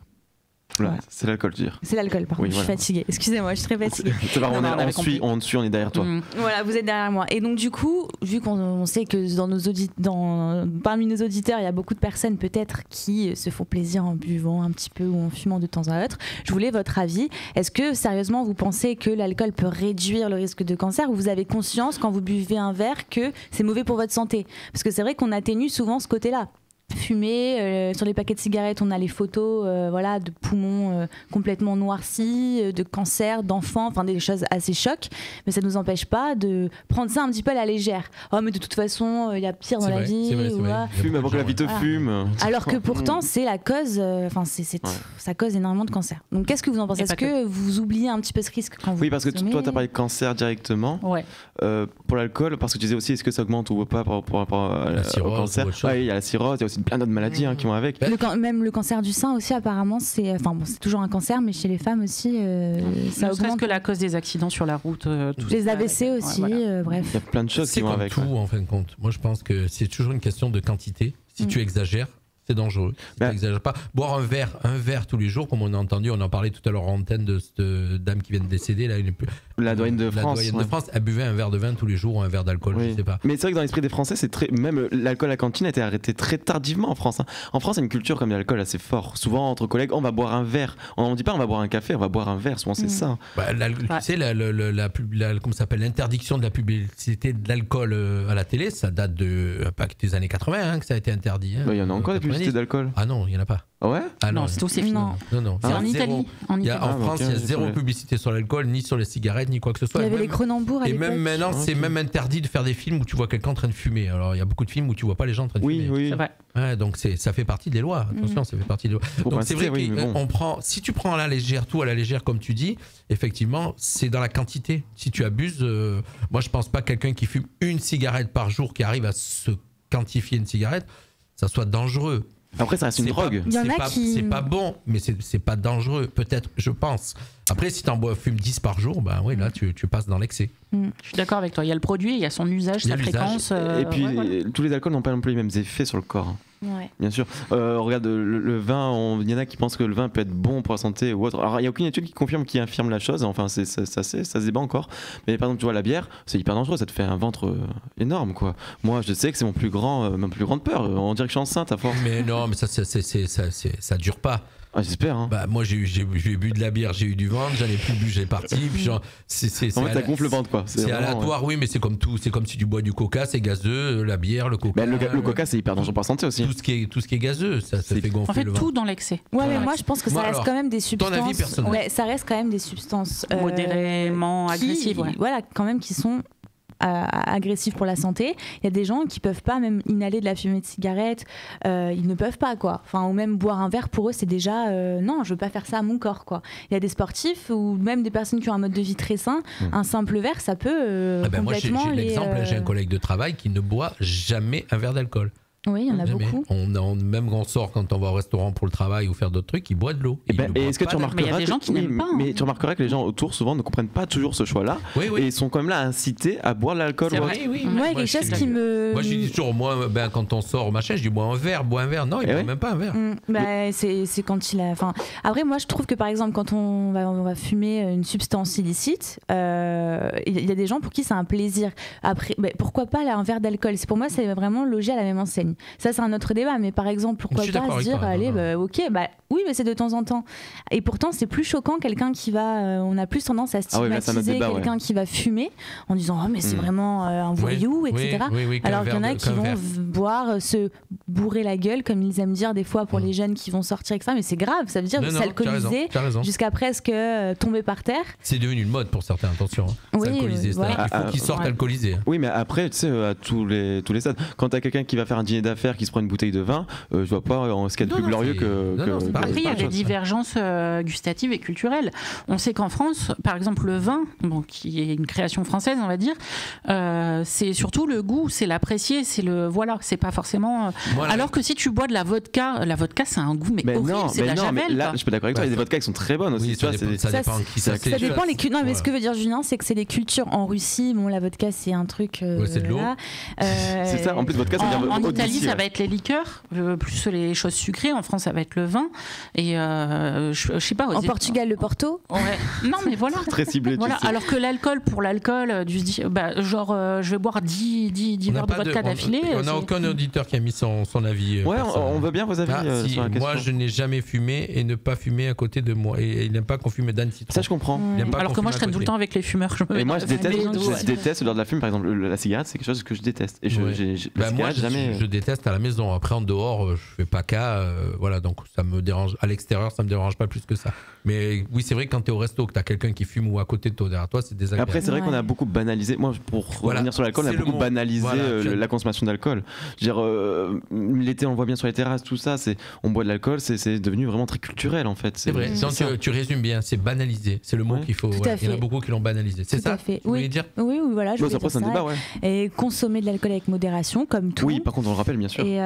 Voilà. C'est l'alcool, tu veux dire. C'est l'alcool, pardon. Je suis fatiguée. Excusez-moi, je suis très fatiguée. C'est pas, on te suit, on est derrière toi. Voilà, vous êtes derrière moi. Et donc, du coup, vu qu'on sait que parmi nos auditeurs, il y a beaucoup de personnes peut-être qui se font plaisir en buvant un petit peu ou en fumant de temps à autre, je voulais votre avis. Est-ce que, sérieusement, vous pensez que l'alcool peut réduire le risque de cancer ou vous avez conscience, quand vous buvez un verre, que c'est mauvais pour votre santé? Parce que c'est vrai qu'on atténue souvent ce côté-là. Fumer, sur les paquets de cigarettes on a les photos de poumons complètement noircis, de cancer, d'enfants, enfin des choses assez chocs, mais ça ne nous empêche pas de prendre ça un petit peu à la légère. Oh mais de toute façon il y a pire dans la vie. C'est vrai. Fume avant que la vie te fume. Alors que pourtant c'est la cause, ça cause énormément de cancer. Donc qu'est-ce que vous en pensez? Est-ce que vous oubliez un petit peu ce risque quand vous Oui, parce que toi tu as parlé de cancer directement. Ouais. Pour l'alcool, parce que tu disais aussi est-ce que ça augmente ou pas par rapport au cancer. Il y a la cirrhose, il y a aussi plein d'autres maladies qui vont avec. Même le cancer du sein aussi apparemment c'est toujours un cancer, mais chez les femmes aussi ça augmente. Que la cause des accidents sur la route, les AVC aussi, bref. Il y a plein de choses qui vont avec. C'est comme tout en fin de compte. Moi je pense que c'est toujours une question de quantité. Si tu exagères, c'est dangereux. Si tu n'exagères pas. Boire un verre tous les jours, comme on a entendu, on en parlait tout à l'heure en antenne de cette dame qui vient de décéder, là, la doyenne de France. La doyenne de France, elle buvait un verre de vin tous les jours ou un verre d'alcool, je sais pas. Mais c'est vrai que dans l'esprit des Français, même l'alcool à la cantine a été arrêté très tardivement en France. En France, il y a une culture comme l'alcool assez fort. Souvent, entre collègues, on va boire un verre. On ne dit pas on va boire un café, on va boire un verre. Souvent, c'est ça. Tu sais, comment ça s'appelle, l'interdiction de la publicité de l'alcool à la télé, ça date des années 80 que ça a été interdit. Il y en a encore des publicités d'alcool. Ah non, il n'y en a pas. Ah ouais? Non, c'est aussi fini. Non. C'est en Italie. En France, il y a zéro publicité sur l'alcool, ni sur les cigarettes, ni quoi que ce soit. Il y avait les Cronenbourg à l'époque. Et même maintenant, c'est même interdit de faire des films où tu vois quelqu'un en train de fumer. Alors, il y a beaucoup de films où tu vois pas les gens en train de fumer. Oui, c'est vrai. Ouais, donc ça fait partie des lois. Attention, ça fait partie des lois. Donc c'est vrai si tu prends à la légère, tout à la légère, comme tu dis, effectivement, c'est dans la quantité. Si tu abuses, moi je pense pas que quelqu'un qui fume une cigarette par jour, qui arrive à se quantifier une cigarette, ça soit dangereux. Après, ça reste une drogue. C'est pas bon, mais c'est pas dangereux, peut-être, je pense. Après, si t'en fumes 10 par jour, là, tu passes dans l'excès. Je suis d'accord avec toi. Il y a le produit, il y a son usage, sa fréquence. Et puis, tous les alcools n'ont pas non plus les mêmes effets sur le corps. Ouais. Bien sûr. Regarde, le vin, il y en a qui pensent que le vin peut être bon pour la santé ou autre. Alors, il n'y a aucune étude qui confirme, qui infirme la chose. Enfin, ça se débat encore. Mais par exemple, tu vois, la bière, c'est hyper dangereux. Ça te fait un ventre énorme, quoi. Moi, je sais que c'est ma plus grande peur. On dirait que je suis enceinte à force. Mais non, mais ça dure pas. Ah, j'espère. Hein. Bah moi j'ai bu de la bière, j'ai eu du ventre, j'en ai plus bu, j'ai parti. Puis genre, En fait, ça gonfle le ventre, quoi. C'est vraiment, aléatoire, oui, mais c'est comme tout. C'est comme si tu bois du coca, c'est gazeux, la bière, le coca. Bah, le coca, c'est hyper dangereux pour la santé aussi. Tout ce qui est gazeux, ça fait gonfler En fait, le ventre. tout dans l'excès. Ouais, mais moi je pense que ça Moi, reste alors, quand même des ton substances. avis personnel. Ouais, ça reste quand même des substances Modérément qui- agressives. Ouais. Voilà, quand même qui sont agressives pour la santé. Il y a des gens qui peuvent pas même inhaler de la fumée de cigarette, ils ne peuvent pas quoi. Enfin, ou même boire un verre pour eux c'est déjà non, je veux pas faire ça à mon corps quoi. Il y a des sportifs ou même des personnes qui ont un mode de vie très sain, un simple verre ça peut Ah ben moi j'ai complètement l'exemple, j'ai un collègue de travail qui ne boit jamais un verre d'alcool. Oui, il y en a Jamais. beaucoup. Même quand on sort, quand on va au restaurant pour le travail ou faire d'autres trucs, il boit de l'eau. Et, est-ce que tu Mais il y a remarqueras des gens qui n'aiment pas, hein. Mais tu remarqueras que les gens autour souvent ne comprennent pas toujours ce choix-là Oui, oui. et ils sont quand même là incités à boire de l'alcool. C'est ou vrai. Oui, Moi, il y a quelque chose qui me. Moi, je dis toujours, quand on sort, machin, je dis, bois un verre. Non, il ne boit même pas un verre. C'est quand il a. Enfin, après, moi, je trouve que par exemple, quand on va fumer une substance illicite, il y a des gens pour qui c'est un plaisir. Après, pourquoi pas là, un verre d'alcool? Pour moi, c'est vraiment logé à la même enseigne. Ça, c'est un autre débat. Mais par exemple, pourquoi Je suis pas d'accord se avec dire, toi, allez, non. ok, oui, mais c'est de temps en temps. Et pourtant, c'est plus choquant quelqu'un qui va. On a plus tendance à Ah oui, là, c'est un autre stigmatiser débat, quelqu'un qui va fumer en disant, oh, mais c'est vraiment un voyou, Oui, etc. oui, qu'un Alors qu'il y en a verre de- qui qu'un vont verre. boire, se bourrer la gueule, comme ils aiment dire des fois pour les jeunes qui vont sortir avec ça, mais c'est grave, ça veut dire Non, non, s'alcooliser tu as raison. jusqu'à presque tomber par terre. C'est devenu une mode pour certains, attention. Hein. Oui, S'alcooliser, voilà. c'est-à-dire qu'il faut qu'ils sortent Ouais. alcoolisés. Oui, mais après, tu sais, à tous les stades, quand t'as quelqu'un qui va faire un dîner d'affaires, qui se prend une bouteille de vin, je vois pas ce qu'il y a de Non, plus non, glorieux c'est- que. non, non, c'est pareil. Après, il y a pas des autre chose, ça. divergences gustatives et culturelles. On sait qu'en France, par exemple, le vin, qui est une création française, on va dire, c'est surtout le goût, c'est l'apprécier, c'est le voilà, c'est pas forcément. Voilà. Alors que si tu bois de la vodka c'est un goût mais horrible, c'est de la mais javel. là, quoi. je suis pas d'accord avec toi. Il y a des vodkas qui sont très bonnes aussi. Oui, tu vois, ça dépend Ça, qui Ça c'est. dépend les cultures. Non, mais Voilà. ce que veut dire Julien, c'est que c'est les cultures en Russie. Bon, la vodka, c'est un truc. Ouais, c'est de l'eau. voilà. C'est ça. En plus, vodka, ça veut dire En haute Italie, d'ici, ça ouais. va être les liqueurs, plus les choses sucrées. En France, ça va être le vin. Et je sais pas. En Portugal, le Porto. Ouais. Non, mais voilà. Très ciblé. Voilà. tu sais. Alors que l'alcool, pour l'alcool, je vais boire 10 On n'a verres de pas de- vodka d'affilée. On n'a c'est- aucun auditeur qui a mis son avis. Ouais, personnel. on veut bien vos avis Ah, si, sur la question. moi, je n'ai jamais fumé et ne pas fumer à côté de moi. Et il n'aime pas qu'on fume d'un citron. Ça, je comprends. Il aime pas Alors qu'on que moi, fume je à traîne tout le côté. temps avec les fumeurs. Je me Et mets moi, dans je la déteste, maison, ouais. je déteste l'odeur de la fume. Par exemple, la cigarette, c'est quelque chose que je déteste. Et Ouais. la Bah, moi, cigarette, jamais. je déteste à la maison. Après, en dehors, je fais pas cas. Voilà, donc ça me dérange. À l'extérieur, ça me dérange pas plus que ça. Mais oui, c'est vrai que quand tu es au resto, que tu as quelqu'un qui fume ou à côté de toi, derrière toi, c'est désagréable. Après, c'est vrai Ouais. qu'on a beaucoup banalisé. Moi, pour Voilà. revenir sur l'alcool, on a C'est le beaucoup mot. banalisé Voilà, la consommation d'alcool. Je veux dire, l'été, on le voit bien sur les terrasses, tout ça. On boit de l'alcool, c'est devenu vraiment très culturel en fait. C'est vrai. c'est Donc, ça. tu résumes bien. C'est banalisé. C'est le mot Ouais. qu'il faut. Tout à Il y en a fait. beaucoup qui l'ont banalisé. C'est Tout ça à fait. Vous voulez Oui. dire Oui, voilà, je Bon, voulais après, dire c'est un ça. débat, ouais. Et consommer de l'alcool avec modération, comme tout. Oui, par contre, on le rappelle, bien sûr. Et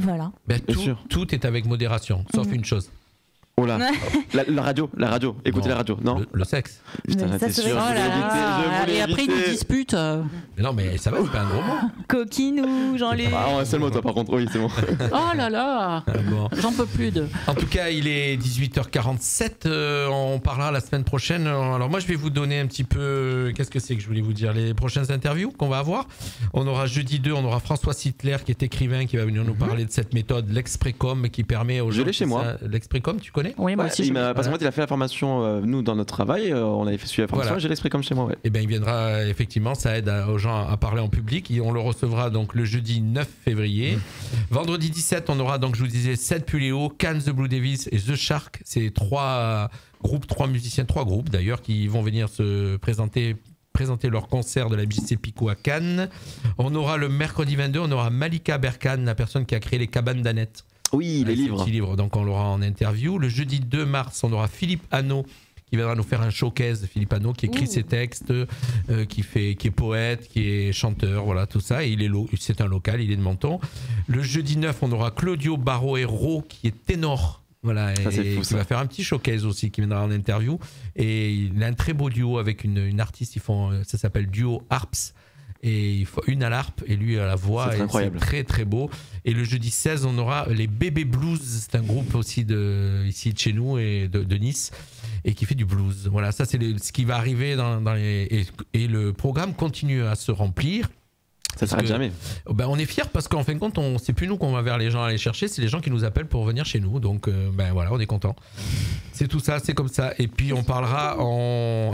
voilà. Ben, Bien sûr. tout est avec modération, sauf une chose. Oh là, la radio, écoutez Non. la radio, non Le sexe. Putain, Mais ça, t'es c'est sûr, vrai. Oh je là voulais éviter, je là. voulais Et après, éviter. ils disputent. Mais non, mais ça va, c'est pas un gros mot. Coquinou, Jean-Luc. Ah, on a seul mot, toi, par contre, oui, c'est bon. Oh là là. Bon. J'en peux plus de. En tout cas, il est 18h47. On parlera la semaine prochaine. Alors moi, je vais vous donner un petit peu. Qu'est-ce que c'est que je voulais vous dire? Les prochaines interviews qu'on va avoir. On aura jeudi 2, on aura François Sittler qui est écrivain, qui va venir nous parler de cette méthode, l'exprécom, qui permet aux gens. Je l'ai chez moi. L'exprécom, tu connais? Oui, moi Ouais, aussi. parce qu'en fait, il a fait la formation, nous, dans notre travail, on avait suivi la formation, Voilà. j'ai l'exprès comme chez moi, ouais. Eh bien, il viendra, effectivement, ça aide aux gens à parler en public. Et on le recevra donc le jeudi 9 février. Vendredi 17, on aura donc, je vous disais, Seth Puléo, Can the Blue Devils et The Shark. C'est trois groupes d'ailleurs, qui vont venir se présenter leur concert de la MJC Pico à Cannes. On aura le mercredi 22, on aura Malika Berkane, la personne qui a créé les cabanes d'Annette. Oui, les Ces livres. petits livres, donc on l'aura en interview. Le jeudi 2 mars, on aura Philippe Hanot qui viendra nous faire un showcase. Philippe Hanot qui écrit ses textes, qui est poète, qui est chanteur, voilà tout ça. Et c'est un local, il est de Menton. Le jeudi 9, on aura Claudio Barro-Hérault qui est ténor. Voilà, Ça, c'est et fou, qui ça. va faire un petit showcase aussi, qui viendra en interview. Et il a un très beau duo avec une artiste, ça s'appelle Duo Harps. Et il faut une à l'harpe et lui à la voix. C'est et incroyable. C'est très très beau. Et le jeudi 16, on aura les Bébés Blues. C'est un groupe aussi ici de chez nous et de Nice et qui fait du blues. Voilà, ça c'est ce qui va arriver dans les. Et le programme continue à se remplir. Ça s'arrête jamais. Ben, on est fiers parce qu'en fin de compte, c'est plus nous qu'on va vers les gens à aller chercher, c'est les gens qui nous appellent pour venir chez nous. Donc, ben voilà, on est content. C'est tout ça, c'est comme ça. Et puis, on parlera en.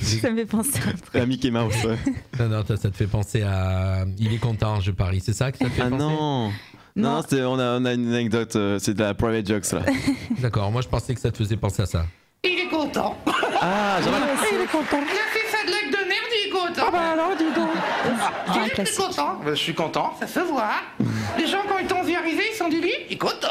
Ça me fait penser à un truc. À Mickey Mouse. Ouais. Non, ça te fait penser à. Il est content, je parie. C'est ça que ça te fait Ah penser? non. Non, on a une anecdote, c'est de la private jokes là. D'accord, moi je pensais que ça te faisait penser à ça. Il est content. Ah, Jean-Marc. Il est content. Il a fait sa blague de merde, il est content. Ah bah alors, dis donc. Il est content. Je suis content, ça se voit. Les gens, quand ils t'ont vu arriver, ils sont dit lui, il est content.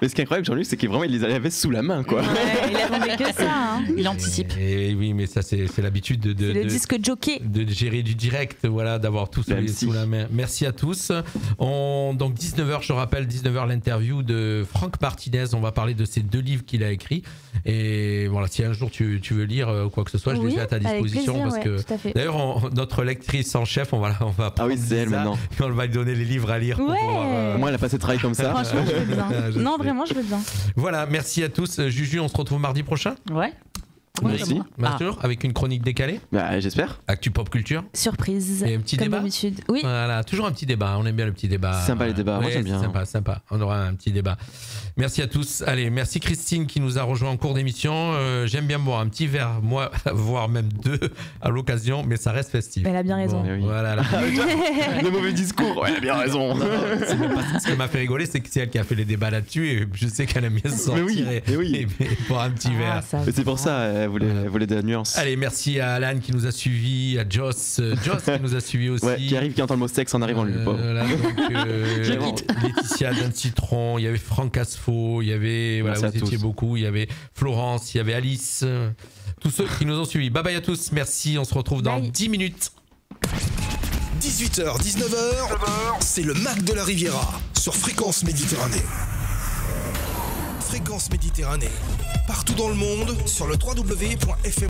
Mais ce qui est incroyable, Jean-Luc, c'est qu'il vraiment il les avait sous la main, quoi. Ouais, il attendait que ça. Hein. Il anticipe. Et oui, mais ça c'est l'habitude C'est le disque jockey. de gérer du direct, voilà, d'avoir tout sous la main. Merci à tous. Donc 19h, je rappelle, 19h l'interview de Franck Martinez. On va parler de ces 2 livres qu'il a écrits. Et voilà, si un jour tu veux lire quoi que ce soit, je les ai à ta disposition. Plaisir, parce que d'ailleurs, notre lectrice en chef, on va Ah oui, c'est elle maintenant. On va lui donner les livres à lire. Pour pouvoir, Au moins, elle a pas assez de travail comme ça. Franchement, je veux bien. Non, vraiment, je veux bien. Voilà, merci à tous. Juju, on se retrouve mardi prochain. Ouais. Merci. Toujours avec une chronique décalée. Bah, j'espère. Actu pop culture. Surprise. Et un petit comme débat. d'habitude. Oui. Voilà, toujours un petit débat. On aime bien le petit débat. Sympa les débats. Moi, j'aime bien. Sympa. On aura un petit débat. Merci à tous. Allez, merci Christine qui nous a rejoint en cours d'émission. J'aime bien boire un petit verre, moi, voire même 2 à l'occasion, mais ça reste festif. Elle a bien raison. Bon, Oui. voilà. Le mauvais discours. Ouais, elle a bien raison. Ce qui m'a fait rigoler, c'est que c'est elle qui a fait les débats là-dessus et je sais qu'elle aime bien se sortir et boire un petit verre. Mais c'est pour ça, elle voulait de la nuance. Allez, merci à Alan qui nous a suivis, à Joss qui nous a suivis aussi. Ouais, qui entend le mot sexe en arrivant, lui, le pauvre. Voilà, donc, Laetitia d'un Citron, il y avait Franck Asfo, il y avait, voilà, Merci vous à étiez tous. beaucoup, il y avait Florence, il y avait Alice, tous ceux qui nous ont suivis. Bye bye à tous, merci, on se retrouve dans Bye. 10 minutes. 18h, 19h, c'est le Mac de la Riviera sur Fréquence Méditerranée. Fréquence Méditerranée. Partout dans le monde sur le www.fm.